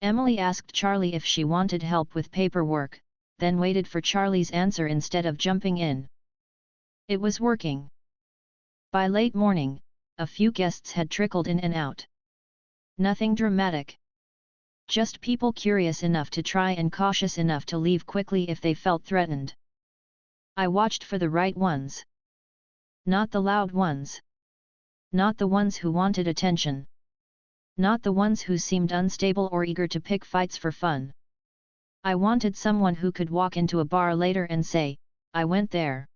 Emily asked Charlie if she wanted help with paperwork, then waited for Charlie's answer instead of jumping in. It was working. By late morning, a few guests had trickled in and out. Nothing dramatic. Just people curious enough to try and cautious enough to leave quickly if they felt threatened. I watched for the right ones. Not the loud ones. Not the ones who wanted attention. Not the ones who seemed unstable or eager to pick fights for fun. I wanted someone who could walk into a bar later and say, I went there.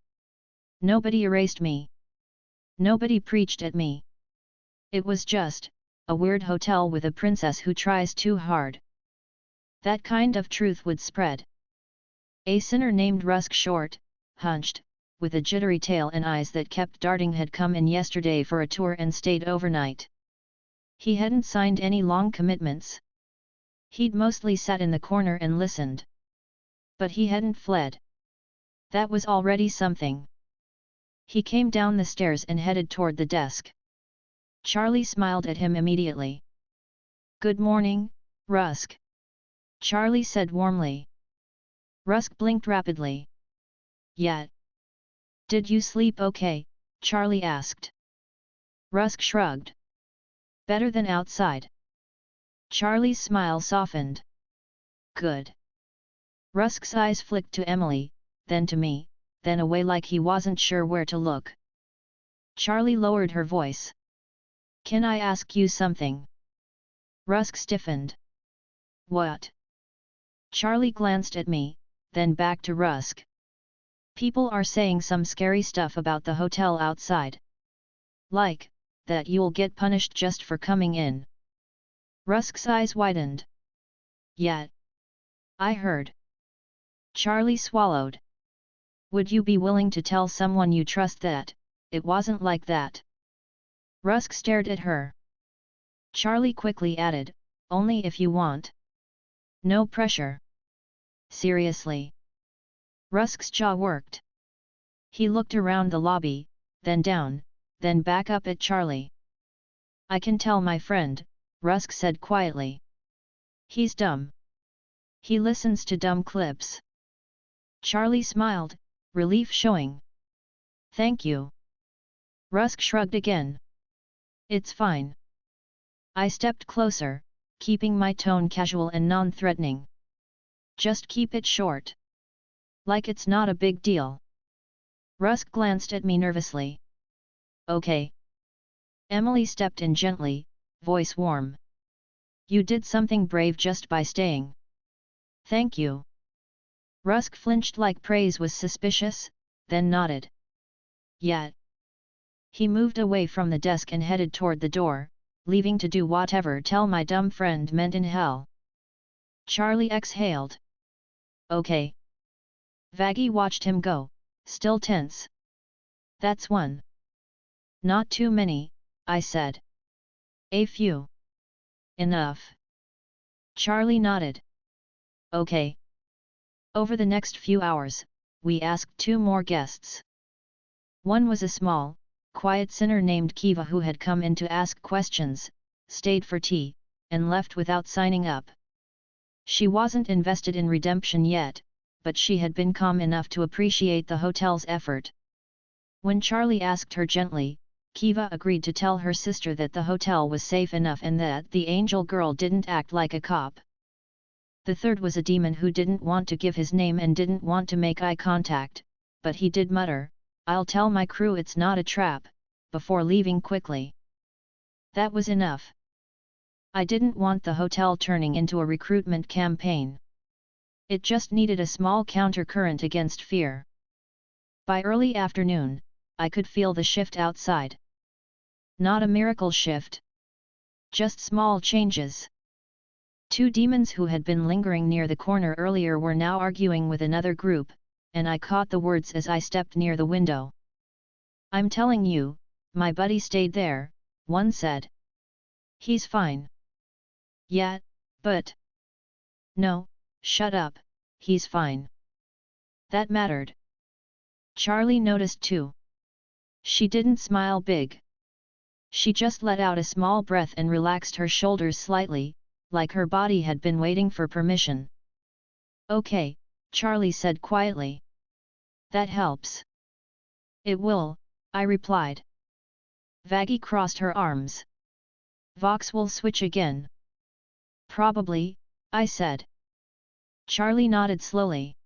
Nobody erased me. Nobody preached at me. It was just a weird hotel with a princess who tries too hard. That kind of truth would spread. A sinner named Rusk, short, hunched, with a jittery tail and eyes that kept darting, had come in yesterday for a tour and stayed overnight. He hadn't signed any long commitments. He'd mostly sat in the corner and listened. But he hadn't fled. That was already something. He came down the stairs and headed toward the desk. Charlie smiled at him immediately. Good morning, Rusk. Charlie said warmly. Rusk blinked rapidly. Yet. Did you sleep okay? Charlie asked. Rusk shrugged. Better than outside. Charlie's smile softened. Good. Rusk's eyes flicked to Emily, then to me, then away like he wasn't sure where to look. Charlie lowered her voice. Can I ask you something? Rusk stiffened. What? Charlie glanced at me, then back to Rusk. People are saying some scary stuff about the hotel outside. Like, that you'll get punished just for coming in. Rusk's eyes widened. Yet. I heard. Charlie swallowed. Would you be willing to tell someone you trust that it wasn't like that? Rusk stared at her. Charlie quickly added, only if you want. No pressure. Seriously. Rusk's jaw worked. He looked around the lobby, then down, then back up at Charlie. I can tell my friend, Rusk said quietly. He's dumb. He listens to dumb clips. Charlie smiled, relief showing. Thank you. Rusk shrugged again. It's fine. I stepped closer, keeping my tone casual and non-threatening. Just keep it short. Like it's not a big deal. Rusk glanced at me nervously. Okay. Emily stepped in gently, voice warm. You did something brave just by staying. Thank you. Rusk flinched like praise was suspicious, then nodded. Yet. He moved away from the desk and headed toward the door, leaving to do whatever tell my dumb friend meant in hell. Charlie exhaled. Okay. Vaggie watched him go, still tense. That's one. Not too many, I said. A few. Enough. Charlie nodded. Okay. Over the next few hours, we asked 2 more guests. One was a small, quiet sinner named Kiva who had come in to ask questions, stayed for tea, and left without signing up. She wasn't invested in redemption yet, but she had been calm enough to appreciate the hotel's effort. When Charlie asked her gently, Kiva agreed to tell her sister that the hotel was safe enough and that the angel girl didn't act like a cop. The third was a demon who didn't want to give his name and didn't want to make eye contact, but he did mutter, "I'll tell my crew it's not a trap," before leaving quickly. That was enough. I didn't want the hotel turning into a recruitment campaign. It just needed a small countercurrent against fear. By early afternoon, I could feel the shift outside. Not a miracle shift. Just small changes. Two demons who had been lingering near the corner earlier were now arguing with another group, and I caught the words as I stepped near the window. "I'm telling you, my buddy stayed there," one said. "He's fine." "Yeah, but..." "No, shut up, he's fine." That mattered. Charlie noticed too. She didn't smile big. She just let out a small breath and relaxed her shoulders slightly, like her body had been waiting for permission. "Okay," Charlie said quietly. "That helps." "It will," I replied. Vaggie crossed her arms. "Vox will switch again." "Probably," I said. Charlie nodded slowly.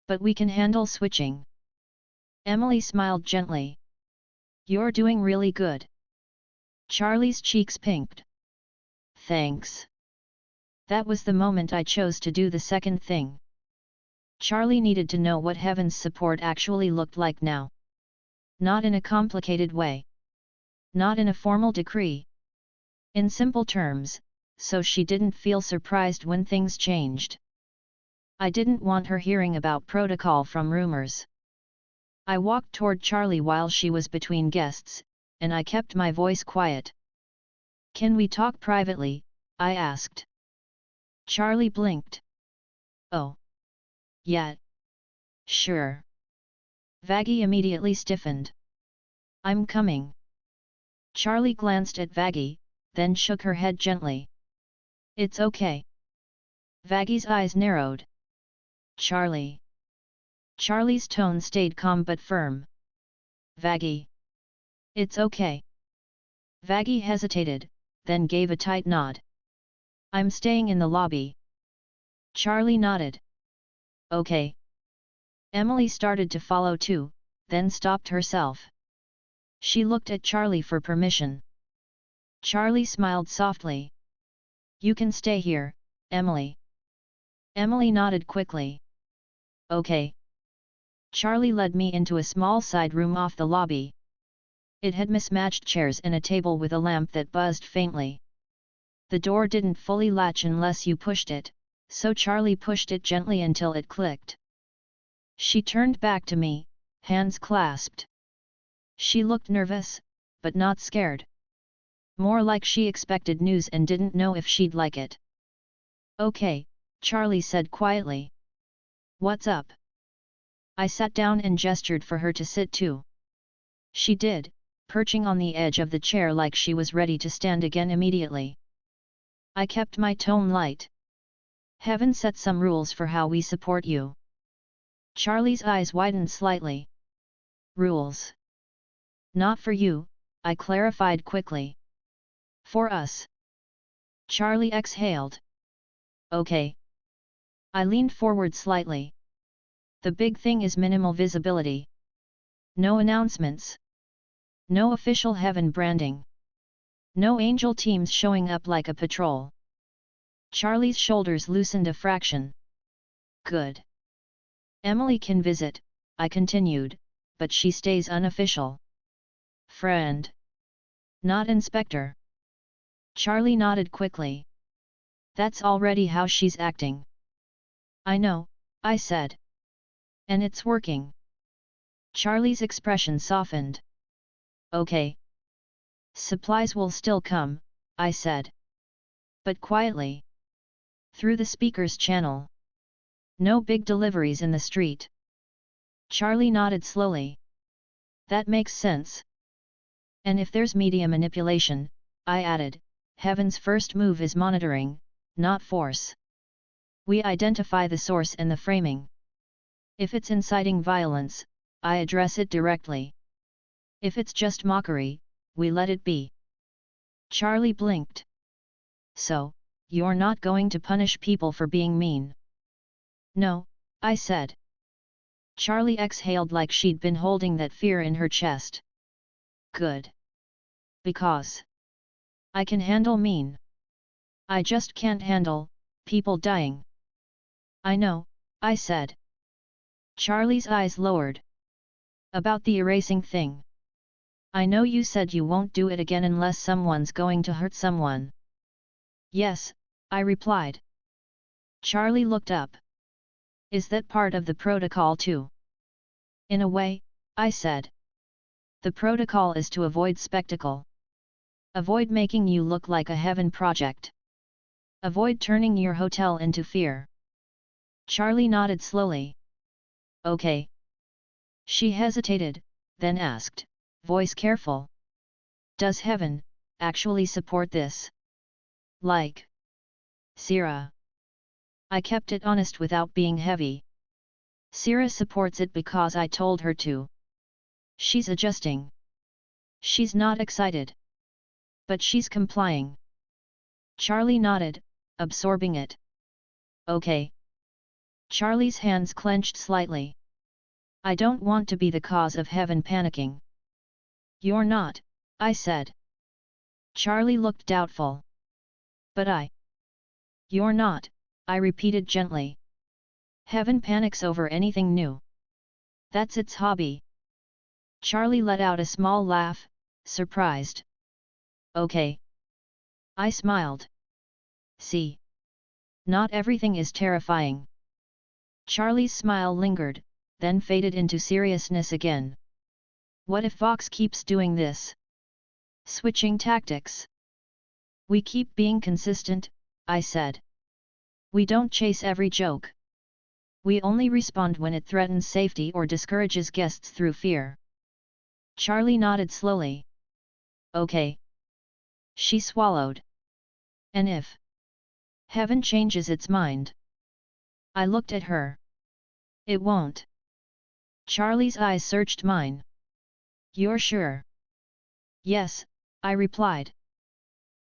"But we can handle switching." Emily smiled gently. "You're doing really good." Charlie's cheeks pinked. "Thanks." That was the moment I chose to do the second thing. Charlie needed to know what Heaven's support actually looked like now. Not in a complicated way. Not in a formal decree. In simple terms, so she didn't feel surprised when things changed. I didn't want her hearing about protocol from rumors. I walked toward Charlie while she was between guests, and I kept my voice quiet. "Can we talk privately?" I asked. Charlie blinked. "Oh. Yeah. Sure." Vaggie immediately stiffened. "I'm coming." Charlie glanced at Vaggie, then shook her head gently. "It's okay." Vaggie's eyes narrowed. "Charlie." Charlie's tone stayed calm but firm. "Vaggie." "It's okay." Vaggie hesitated, then gave a tight nod. "I'm staying in the lobby." Charlie nodded. "Okay." Emily started to follow too, then stopped herself. She looked at Charlie for permission. Charlie smiled softly. "You can stay here, Emily." Emily nodded quickly. "Okay." Charlie led me into a small side room off the lobby. It had mismatched chairs and a table with a lamp that buzzed faintly. The door didn't fully latch unless you pushed it, so Charlie pushed it gently until it clicked. She turned back to me, hands clasped. She looked nervous, but not scared. More like she expected news and didn't know if she'd like it. "Okay," Charlie said quietly. "What's up?" I sat down and gestured for her to sit too. She did, perching on the edge of the chair like she was ready to stand again immediately. I kept my tone light. "Heaven set some rules for how we support you." Charlie's eyes widened slightly. "Rules?" "Not for you," I clarified quickly. "For us." Charlie exhaled. "Okay." I leaned forward slightly. "The big thing is minimal visibility. No announcements. No official Heaven branding. No angel teams showing up like a patrol." Charlie's shoulders loosened a fraction. "Good. Emily can visit," I continued, "but she stays unofficial. Friend. Not inspector." Charlie nodded quickly. "That's already how she's acting." "I know," I said. "And it's working." Charlie's expression softened. "Okay. Supplies will still come," I said. "But quietly. Through the speaker's channel. No big deliveries in the street." Charlie nodded slowly. "That makes sense." "And if there's media manipulation," I added, "Heaven's first move is monitoring, not force. We identify the source and the framing. If it's inciting violence, I address it directly. If it's just mockery, we let it be. Charlie blinked. So, you're not going to punish people for being mean? No, I said. Charlie exhaled like she'd been holding that fear in her chest. Good. Because I can handle mean. I just can't handle people dying. I know, I said. Charlie's eyes lowered. About the erasing thing. I know you said you won't do it again unless someone's going to hurt someone. Yes, I replied. Charlie looked up. Is that part of the protocol too? In a way, I said. The protocol is to avoid spectacle. Avoid making you look like a heaven project. Avoid turning your hotel into fear. Charlie nodded slowly. Okay. She hesitated, then asked, voice careful. Does heaven actually support this? Like Sierra. I kept it honest without being heavy. Sierra supports it because I told her to. She's adjusting. She's not excited. But she's complying. Charlie nodded, absorbing it. Okay. Charlie's hands clenched slightly. I don't want to be the cause of heaven panicking. You're not, I said. Charlie looked doubtful. But You're not, I repeated gently. Heaven panics over anything new. That's its hobby. Charlie let out a small laugh, surprised. Okay. I smiled. See. Not everything is terrifying. Charlie's smile lingered, then faded into seriousness again. What if Vox keeps doing this? Switching tactics. We keep being consistent, I said. We don't chase every joke. We only respond when it threatens safety or discourages guests through fear. Charlie nodded slowly. Okay. She swallowed. And if heaven changes its mind? I looked at her. It won't. Charlie's eyes searched mine. You're sure? Yes, I replied.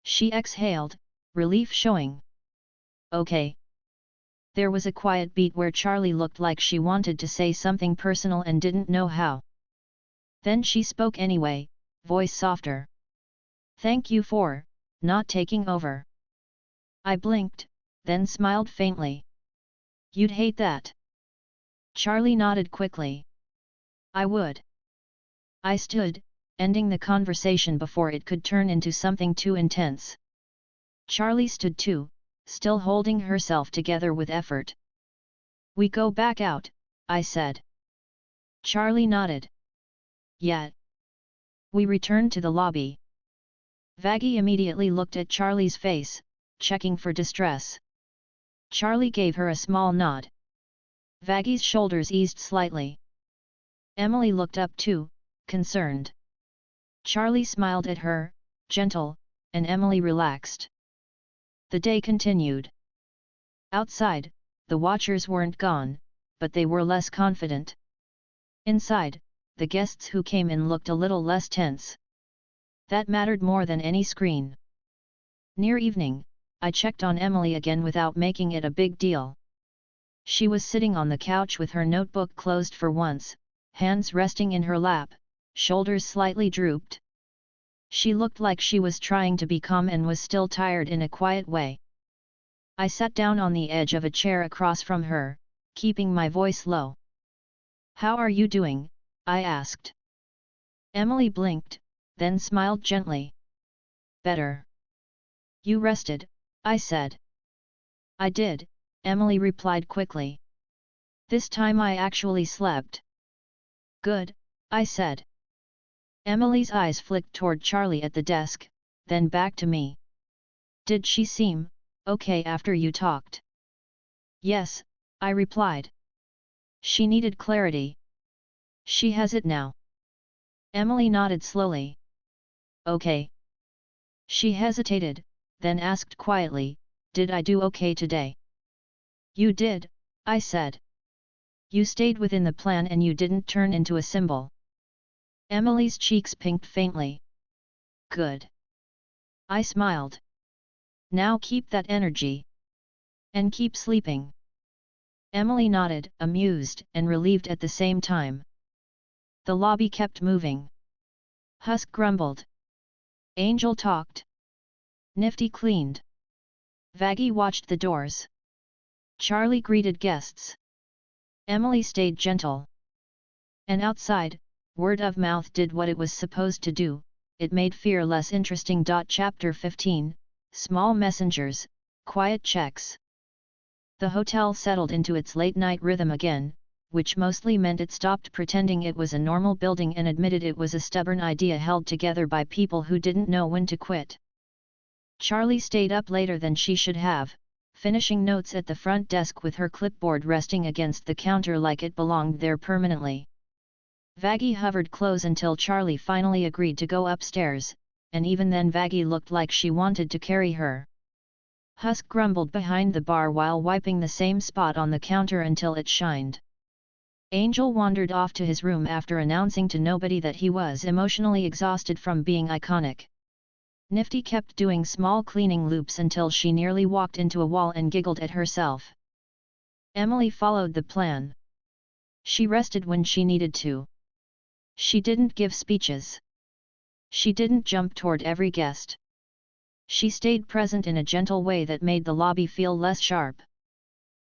She exhaled, relief showing. Okay. There was a quiet beat where Charlie looked like she wanted to say something personal and didn't know how. Then she spoke anyway, voice softer. Thank you for not taking over. I blinked, then smiled faintly. You'd hate that. Charlie nodded quickly. I would. I stood, ending the conversation before it could turn into something too intense. Charlie stood too, still holding herself together with effort. We go back out, I said. Charlie nodded. Yeah. We returned to the lobby. Vaggie immediately looked at Charlie's face, checking for distress. Charlie gave her a small nod. Vaggie's shoulders eased slightly. Emily looked up too, concerned. Charlie smiled at her, gentle, and Emily relaxed. The day continued. Outside, the watchers weren't gone, but they were less confident. Inside, the guests who came in looked a little less tense. That mattered more than any screen. Near evening, I checked on Emily again without making it a big deal. She was sitting on the couch with her notebook closed for once, hands resting in her lap, shoulders slightly drooped. She looked like she was trying to be calm and was still tired in a quiet way. I sat down on the edge of a chair across from her, keeping my voice low. How are you doing? I asked. Emily blinked, then smiled gently. Better. You rested, I said. I did, Emily replied quickly. This time I actually slept. Good, I said. Emily's eyes flicked toward Charlie at the desk, then back to me. Did she seem okay after you talked? Yes, I replied. She needed clarity. She has it now. Emily nodded slowly. Okay. She hesitated, then asked quietly, did I do okay today? You did, I said. You stayed within the plan and you didn't turn into a symbol. Emily's cheeks pinked faintly. Good. I smiled. Now keep that energy. And keep sleeping. Emily nodded, amused and relieved at the same time. The lobby kept moving. Husk grumbled. Angel talked. Nifty cleaned. Vaggie watched the doors. Charlie greeted guests. Emily stayed gentle. And outside, word of mouth did what it was supposed to do, it made fear less interesting. Chapter 15, Small Messengers, Quiet Checks. The hotel settled into its late-night rhythm again, which mostly meant it stopped pretending it was a normal building and admitted it was a stubborn idea held together by people who didn't know when to quit. Charlie stayed up later than she should have, finishing notes at the front desk with her clipboard resting against the counter like it belonged there permanently. Vaggie hovered close until Charlie finally agreed to go upstairs, and even then Vaggie looked like she wanted to carry her. Husk grumbled behind the bar while wiping the same spot on the counter until it shined. Angel wandered off to his room after announcing to nobody that he was emotionally exhausted from being iconic. Nifty kept doing small cleaning loops until she nearly walked into a wall and giggled at herself. Emily followed the plan. She rested when she needed to. She didn't give speeches. She didn't jump toward every guest. She stayed present in a gentle way that made the lobby feel less sharp.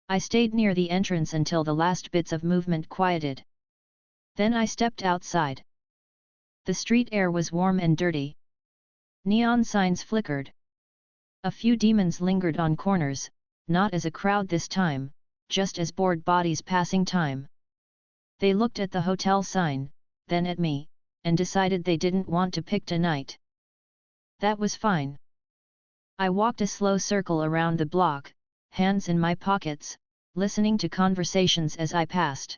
I stayed near the entrance until the last bits of movement quieted. Then I stepped outside. The street air was warm and dirty. Neon signs flickered. A few demons lingered on corners, not as a crowd this time, just as bored bodies passing time. They looked at the hotel sign, then at me, and decided they didn't want to pick tonight. That was fine. I walked a slow circle around the block, hands in my pockets, listening to conversations as I passed.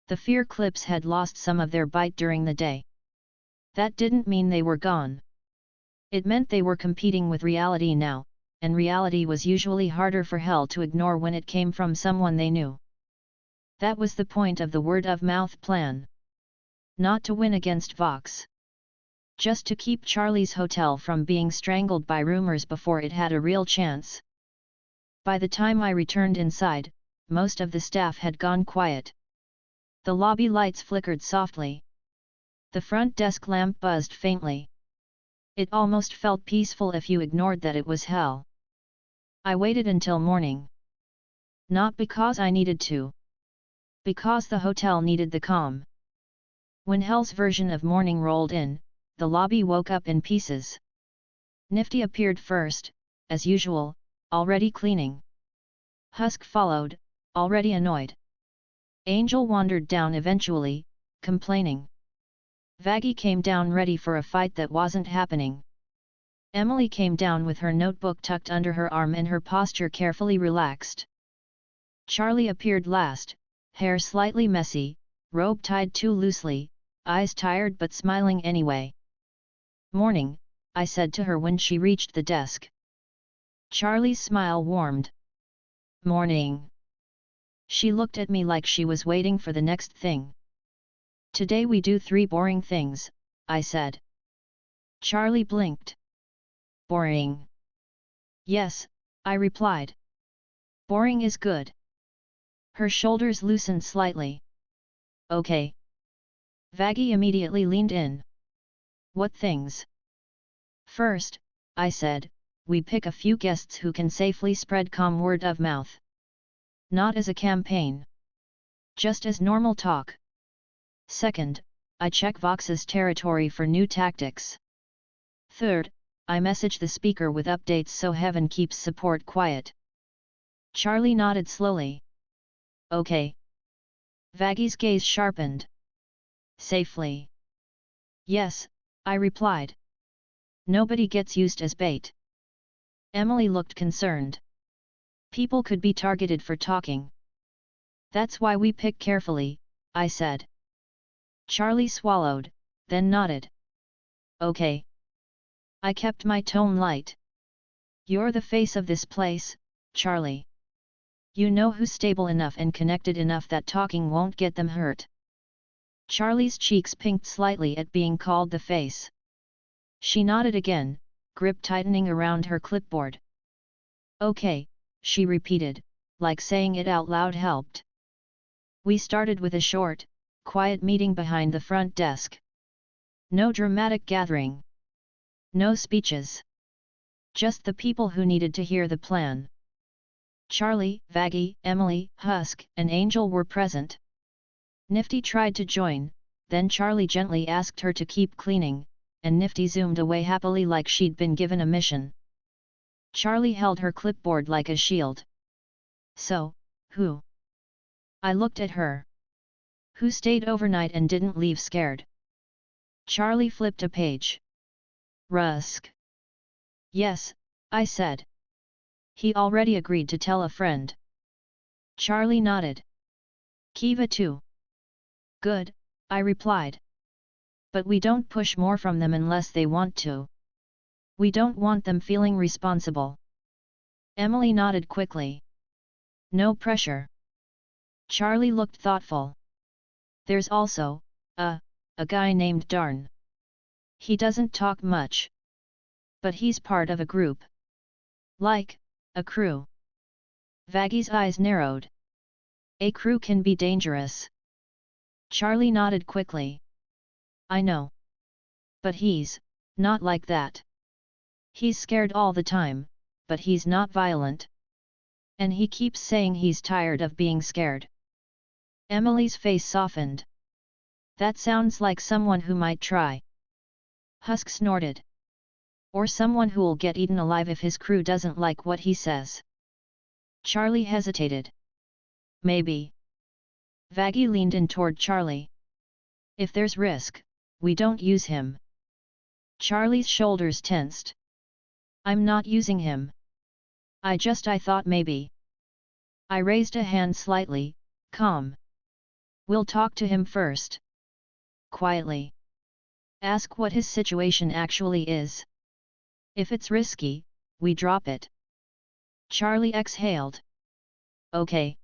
The fear clips had lost some of their bite during the day. That didn't mean they were gone. It meant they were competing with reality now, and reality was usually harder for hell to ignore when it came from someone they knew. That was the point of the word-of-mouth plan. Not to win against Vox. Just to keep Charlie's hotel from being strangled by rumors before it had a real chance. By the time I returned inside, most of the staff had gone quiet. The lobby lights flickered softly. The front desk lamp buzzed faintly. It almost felt peaceful if you ignored that it was hell. I waited until morning. Not because I needed to. Because the hotel needed the calm. When hell's version of morning rolled in, the lobby woke up in pieces. Nifty appeared first, as usual, already cleaning. Husk followed, already annoyed. Angel wandered down eventually, complaining. Vaggie came down ready for a fight that wasn't happening. Emily came down with her notebook tucked under her arm and her posture carefully relaxed. Charlie appeared last, hair slightly messy, robe tied too loosely, eyes tired but smiling anyway. "Morning," I said to her when she reached the desk. Charlie's smile warmed. "Morning." She looked at me like she was waiting for the next thing. "Today we do 3 boring things," I said. Charlie blinked. "Boring?" "Yes," I replied. "Boring is good." Her shoulders loosened slightly. "Okay." Vaggie immediately leaned in. "What things?" "First," I said, "we pick a few guests who can safely spread calm word of mouth. Not as a campaign. Just as normal talk. Second, I check Vox's territory for new tactics. Third, I message the speaker with updates so Heaven keeps support quiet." Charlie nodded slowly. "Okay." Vaggie's gaze sharpened. "Safely?" "Yes," I replied. "Nobody gets used as bait." Emily looked concerned. "People could be targeted for talking." "That's why we pick carefully," I said. Charlie swallowed, then nodded. "Okay." I kept my tone light. "You're the face of this place, Charlie. You know who's stable enough and connected enough that talking won't get them hurt." Charlie's cheeks pinked slightly at being called the face. She nodded again, grip tightening around her clipboard. Okay, she repeated, like saying it out loud helped. We started with a short, quiet meeting behind the front desk. No dramatic gathering. No speeches. Just the people who needed to hear the plan. Charlie, Vaggie, Emily, Husk, and Angel were present. Nifty tried to join, then Charlie gently asked her to keep cleaning, and Nifty zoomed away happily like she'd been given a mission. Charlie held her clipboard like a shield. So, who? I looked at her. Who stayed overnight and didn't leave scared? Charlie flipped a page. Rusk. Yes, I said. He already agreed to tell a friend. Charlie nodded. Kiva too. Good, I replied. But we don't push more from them unless they want to. We don't want them feeling responsible. Emily nodded quickly. No pressure. Charlie looked thoughtful. There's also, a guy named Darn. He doesn't talk much. But he's part of a group. Like, a crew. Vaggie's eyes narrowed. A crew can be dangerous. Charlie nodded quickly. I know. But he's not like that. He's scared all the time, but he's not violent. And he keeps saying he's tired of being scared. Emily's face softened. That sounds like someone who might try. Husk snorted. Or someone who'll get eaten alive if his crew doesn't like what he says. Charlie hesitated. Maybe. Vaggie leaned in toward Charlie. If there's risk, we don't use him. Charlie's shoulders tensed. I'm not using him. I thought maybe. I raised a hand slightly, calm. We'll talk to him first. Quietly. Ask what his situation actually is. If it's risky, we drop it. Charlie exhaled. Okay.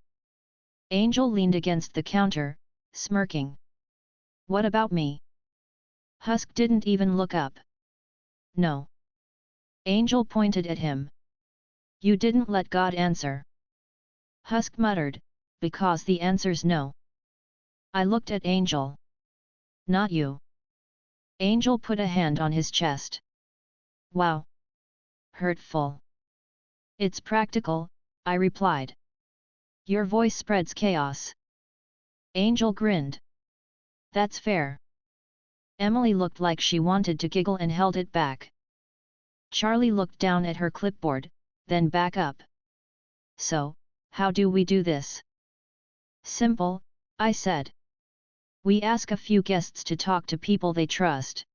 Angel leaned against the counter, smirking. What about me? Husk didn't even look up. No. Angel pointed at him. You didn't let God answer. Husk muttered, because the answer's no. I looked at Angel. Not you. Angel put a hand on his chest. Wow. Hurtful. It's practical, I replied. Your voice spreads chaos. Angel grinned. That's fair. Emily looked like she wanted to giggle and held it back. Charlie looked down at her clipboard, then back up. So, how do we do this? Simple, I said. We ask a few guests to talk to people they trust.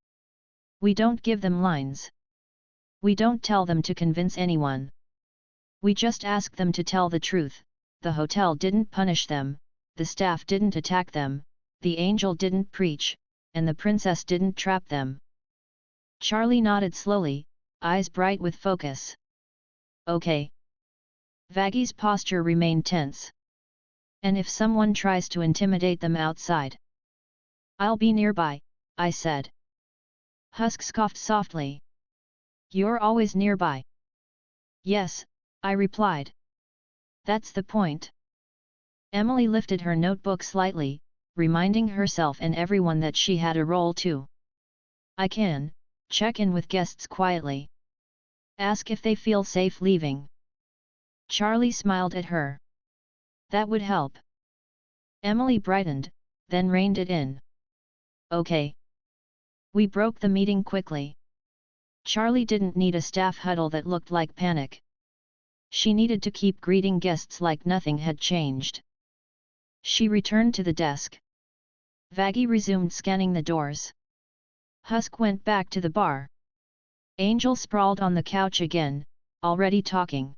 We don't give them lines. We don't tell them to convince anyone. We just ask them to tell the truth. The hotel didn't punish them, the staff didn't attack them, the angel didn't preach, and the princess didn't trap them. Charlie nodded slowly, eyes bright with focus. Okay. Vaggie's posture remained tense. And if someone tries to intimidate them outside? I'll be nearby, I said. Husk scoffed softly. You're always nearby. Yes, I replied. That's the point. Emily lifted her notebook slightly, reminding herself and everyone that she had a role too. I can check in with guests quietly. Ask if they feel safe leaving. Charlie smiled at her. That would help. Emily brightened, then reined it in. Okay. We broke the meeting quickly. Charlie didn't need a staff huddle that looked like panic. She needed to keep greeting guests like nothing had changed. She returned to the desk. Vaggie resumed scanning the doors. Husk went back to the bar. Angel sprawled on the couch again, already talking.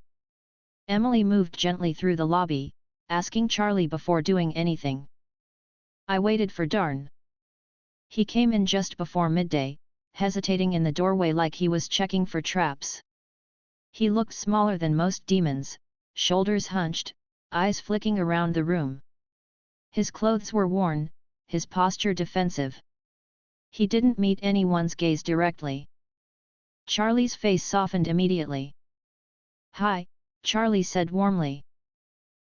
Emily moved gently through the lobby, asking Charlie before doing anything. I waited for Darn. He came in just before midday, hesitating in the doorway like he was checking for traps. He looked smaller than most demons, shoulders hunched, eyes flicking around the room. His clothes were worn, his posture defensive. He didn't meet anyone's gaze directly. Charlie's face softened immediately. "Hi," Charlie said warmly.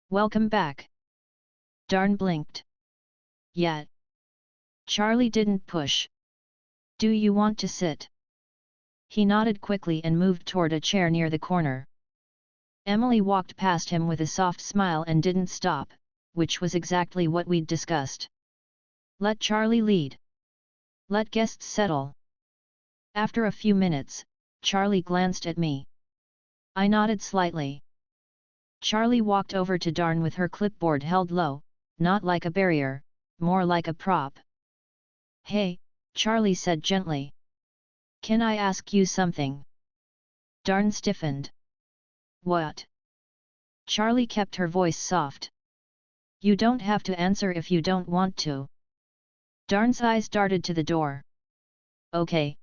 "Welcome back." Darn blinked. "Yet." Charlie didn't push. "Do you want to sit?" He nodded quickly and moved toward a chair near the corner. Emily walked past him with a soft smile and didn't stop, which was exactly what we'd discussed. Let Charlie lead. Let guests settle. After a few minutes, Charlie glanced at me. I nodded slightly. Charlie walked over to Darn with her clipboard held low, not like a barrier, more like a prop. "Hey," Charlie said gently. "Can I ask you something?" Darn stiffened. "What?" Charlie kept her voice soft. "You don't have to answer if you don't want to." Darn's eyes darted to the door. "Okay."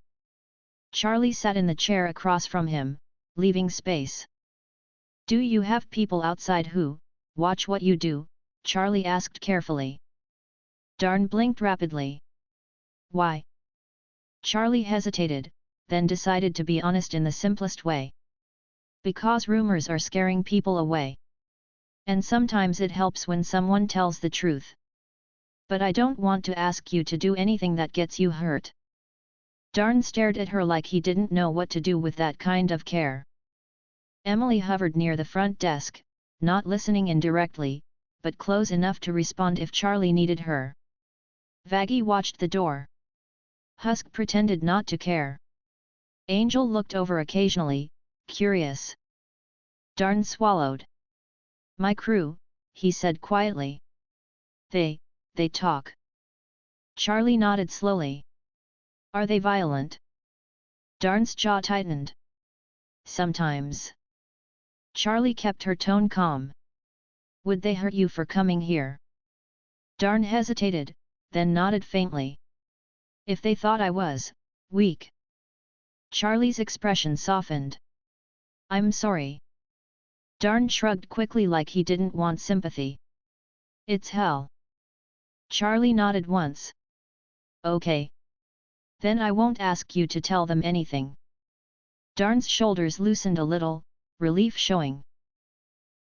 Charlie sat in the chair across from him, leaving space. "Do you have people outside who watch what you do?" Charlie asked carefully. Darn blinked rapidly. "Why?" Charlie hesitated, then decided to be honest in the simplest way. "Because rumors are scaring people away. And sometimes it helps when someone tells the truth. But I don't want to ask you to do anything that gets you hurt." Darn stared at her like he didn't know what to do with that kind of care. Emily hovered near the front desk, not listening indirectly, but close enough to respond if Charlie needed her. Vaggie watched the door. Husk pretended not to care. Angel looked over occasionally, curious. Darn swallowed. "My crew," he said quietly. They talk." Charlie nodded slowly. "Are they violent?" Darn's jaw tightened. "Sometimes." Charlie kept her tone calm. "Would they hurt you for coming here?" Darn hesitated, then nodded faintly. "If they thought I was weak." Charlie's expression softened. "I'm sorry." Darn shrugged quickly like he didn't want sympathy. "It's hell." Charlie nodded once. "Okay. Then I won't ask you to tell them anything." Darn's shoulders loosened a little, relief showing.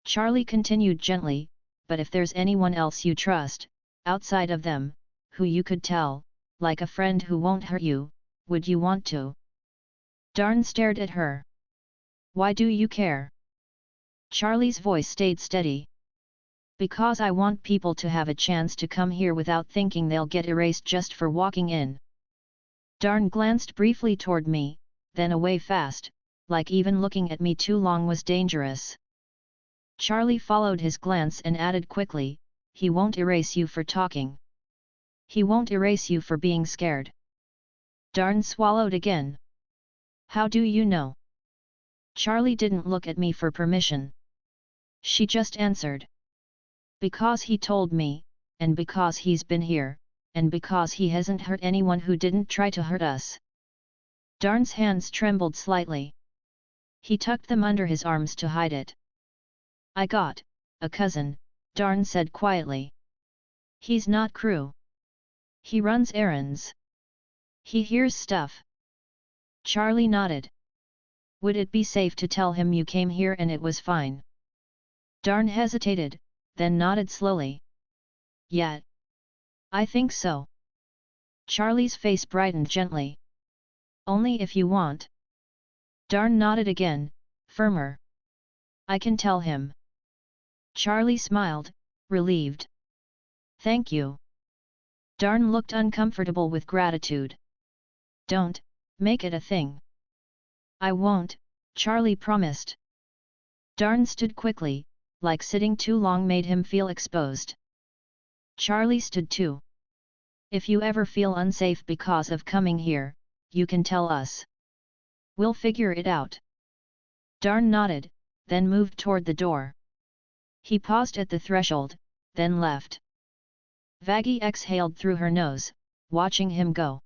Charlie continued gently, "But if there's anyone else you trust, outside of them, who you could tell, like a friend who won't hurt you, would you want to?" Darn stared at her. "Why do you care?" Charlie's voice stayed steady. "Because I want people to have a chance to come here without thinking they'll get erased just for walking in." Darn glanced briefly toward me, then away fast, like even looking at me too long was dangerous. Charlie followed his glance and added quickly, "He won't erase you for talking. He won't erase you for being scared." Darn swallowed again. "How do you know?" Charlie didn't look at me for permission. She just answered. "Because he told me, and because he's been here, and because he hasn't hurt anyone who didn't try to hurt us." Darn's hands trembled slightly. He tucked them under his arms to hide it. "I got a cousin," Darn said quietly. "He's not crew. He runs errands. He hears stuff." Charlie nodded. "Would it be safe to tell him you came here and it was fine?" Darn hesitated, then nodded slowly. "Yeah. I think so." Charlie's face brightened gently. "Only if you want." Darn nodded again, firmer. "I can tell him." Charlie smiled, relieved. "Thank you." Darn looked uncomfortable with gratitude. "Don't make it a thing." "I won't," Charlie promised. Darn stood quickly, like sitting too long made him feel exposed. Charlie stood too. "If you ever feel unsafe because of coming here, you can tell us. We'll figure it out." Darn nodded, then moved toward the door. He paused at the threshold, then left. Vaggie exhaled through her nose, watching him go.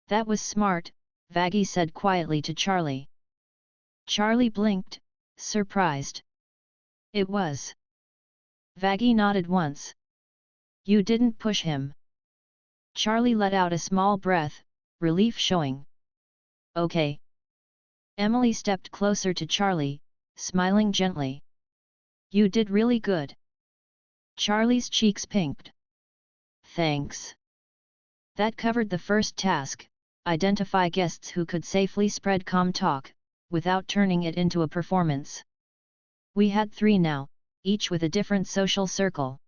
"That was smart," Vaggie said quietly to Charlie. Charlie blinked, surprised. "It was." Vaggie nodded once. "You didn't push him." Charlie let out a small breath, relief showing. "Okay." Emily stepped closer to Charlie, smiling gently. You did really good. Charlie's cheeks pinked. Thanks. That covered the first task, identify guests who could safely spread calm talk, without turning it into a performance. We had 3 now, each with a different social circle.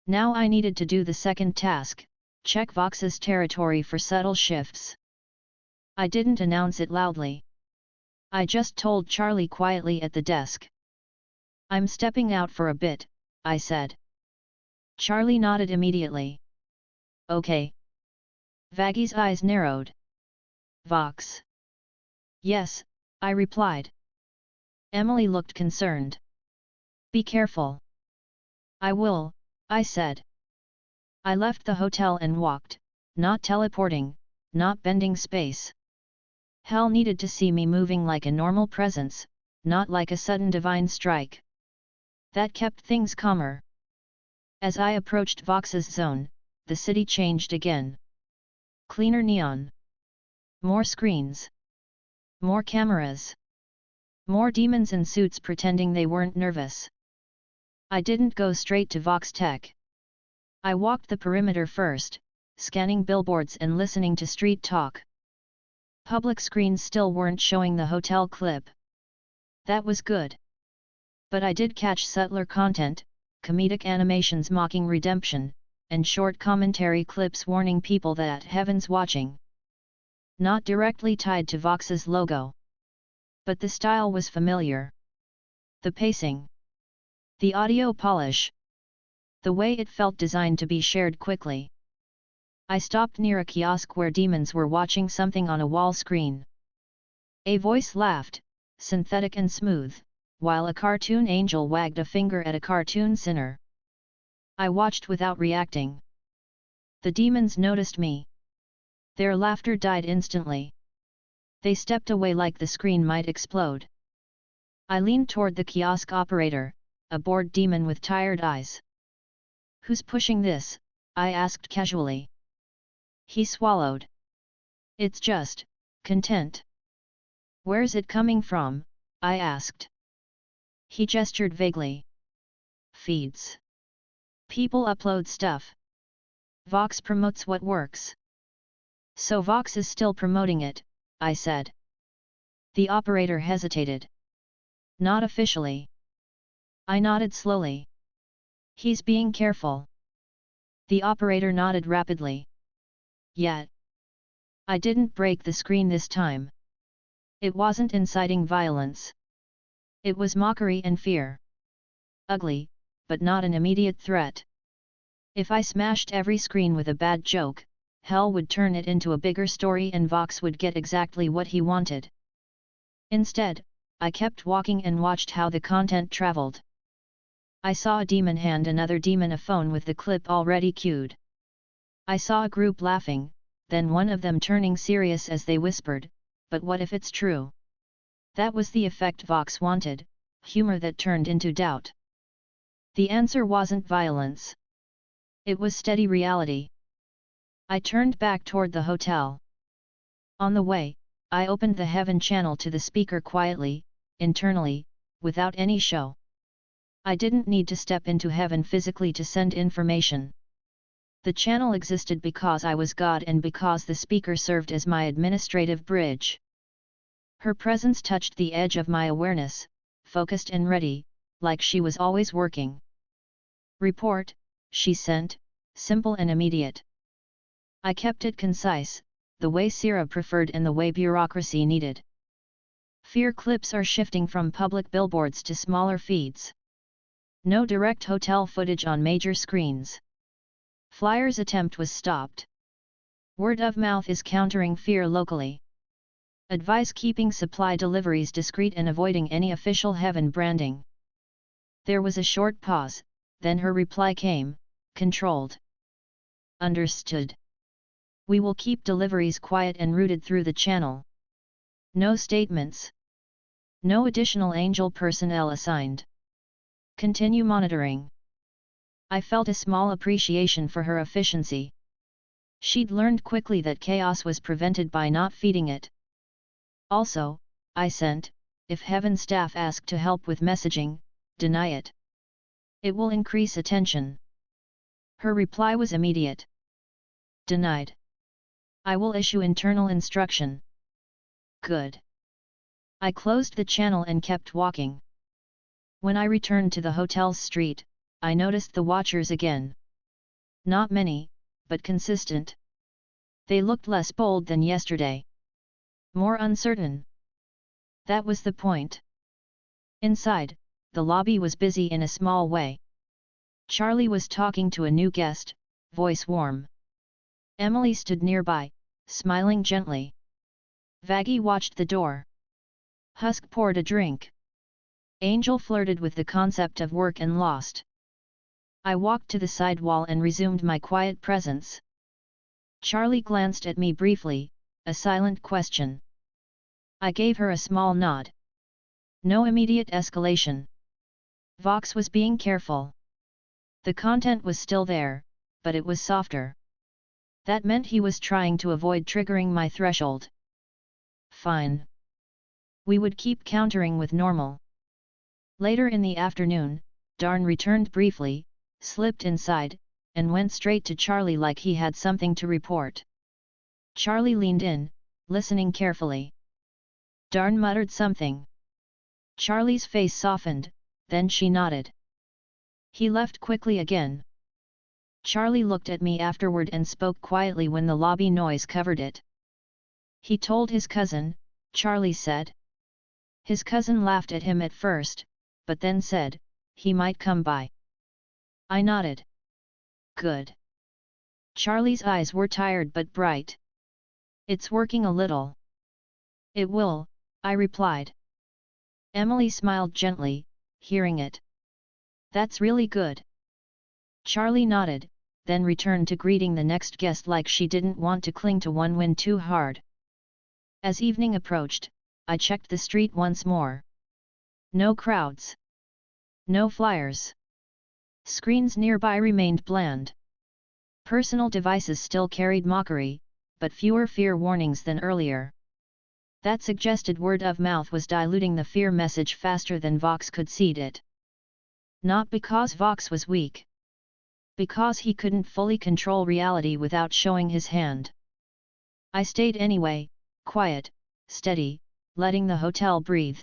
Now I needed to do the second task, check Vox's territory for subtle shifts. I didn't announce it loudly. I just told Charlie quietly at the desk. I'm stepping out for a bit, I said. Charlie nodded immediately. Okay. Vaggy's eyes narrowed. Vox. Yes, I replied. Emily looked concerned. Be careful. I will, I said. I left the hotel and walked, not teleporting, not bending space. Hell needed to see me moving like a normal presence, not like a sudden divine strike. That kept things calmer. As I approached Vox's zone, the city changed again. Cleaner neon. More screens. More cameras. More demons in suits pretending they weren't nervous. I didn't go straight to Vox Tech. I walked the perimeter first, scanning billboards and listening to street talk. Public screens still weren't showing the hotel clip. That was good. But I did catch subtler content, comedic animations mocking redemption, and short commentary clips warning people that heaven's watching. Not directly tied to Vox's logo. But the style was familiar. The pacing. The audio polish. The way it felt designed to be shared quickly. I stopped near a kiosk where demons were watching something on a wall screen. A voice laughed, synthetic and smooth, while a cartoon angel wagged a finger at a cartoon sinner. I watched without reacting. The demons noticed me. Their laughter died instantly. They stepped away like the screen might explode. I leaned toward the kiosk operator, a bored demon with tired eyes. Who's pushing this? I asked casually. He swallowed. It's just content. Where's it coming from? I asked. He gestured vaguely. Feeds. People upload stuff. Vox promotes what works. So Vox is still promoting it, I said. The operator hesitated. Not officially. I nodded slowly. He's being careful. The operator nodded rapidly. Yet. I didn't break the screen this time. It wasn't inciting violence. It was mockery and fear. Ugly, but not an immediate threat. If I smashed every screen with a bad joke, hell would turn it into a bigger story and Vox would get exactly what he wanted. Instead, I kept walking and watched how the content traveled. I saw a demon hand another demon a phone with the clip already queued. I saw a group laughing, then one of them turning serious as they whispered, "But what if it's true?" That was the effect Vox wanted, humor that turned into doubt. The answer wasn't violence. It was steady reality. I turned back toward the hotel. On the way, I opened the Heaven channel to the speaker quietly, internally, without any show. I didn't need to step into Heaven physically to send information. The channel existed because I was God and because the speaker served as my administrative bridge. Her presence touched the edge of my awareness, focused and ready, like she was always working. Report, she sent, simple and immediate. I kept it concise, the way Sierra preferred and the way bureaucracy needed. Fear clips are shifting from public billboards to smaller feeds. No direct hotel footage on major screens. Flyers attempt was stopped. Word of mouth is countering fear locally. Advise keeping supply deliveries discreet and avoiding any official Heaven branding. There was a short pause, then her reply came, controlled. Understood. We will keep deliveries quiet and routed through the channel. No statements. No additional angel personnel assigned. Continue monitoring. I felt a small appreciation for her efficiency. She'd learned quickly that chaos was prevented by not feeding it. Also, I sent, if Heaven staff ask to help with messaging, deny it. It will increase attention. Her reply was immediate. Denied. I will issue internal instruction. Good. I closed the channel and kept walking. When I returned to the hotel's street, I noticed the watchers again. Not many, but consistent. They looked less bold than yesterday. More uncertain. That was the point. Inside, the lobby was busy in a small way. Charlie was talking to a new guest, voice warm. Emily stood nearby, smiling gently. Vaggie watched the door. Husk poured a drink. Angel flirted with the concept of work and lost. I walked to the side wall and resumed my quiet presence. Charlie glanced at me briefly, a silent question. I gave her a small nod. No immediate escalation. Vox was being careful. The content was still there, but it was softer. That meant he was trying to avoid triggering my threshold. Fine. We would keep countering with normal. Later in the afternoon, Darn returned briefly, slipped inside, and went straight to Charlie like he had something to report. Charlie leaned in, listening carefully. Darn muttered something. Charlie's face softened, then she nodded. He left quickly again. Charlie looked at me afterward and spoke quietly when the lobby noise covered it. He told his cousin, Charlie said. His cousin laughed at him at first, but then said, he might come by. I nodded. Good. Charlie's eyes were tired but bright. It's working a little. It will, I replied. Emily smiled gently, hearing it. That's really good. Charlie nodded, then returned to greeting the next guest like she didn't want to cling to one win too hard. As evening approached, I checked the street once more. No crowds. No flyers. Screens nearby remained bland. Personal devices still carried mockery, but fewer fear warnings than earlier. That suggested word of mouth was diluting the fear message faster than Vox could seed it. Not because Vox was weak. Because he couldn't fully control reality without showing his hand. I stayed anyway, quiet, steady, letting the hotel breathe.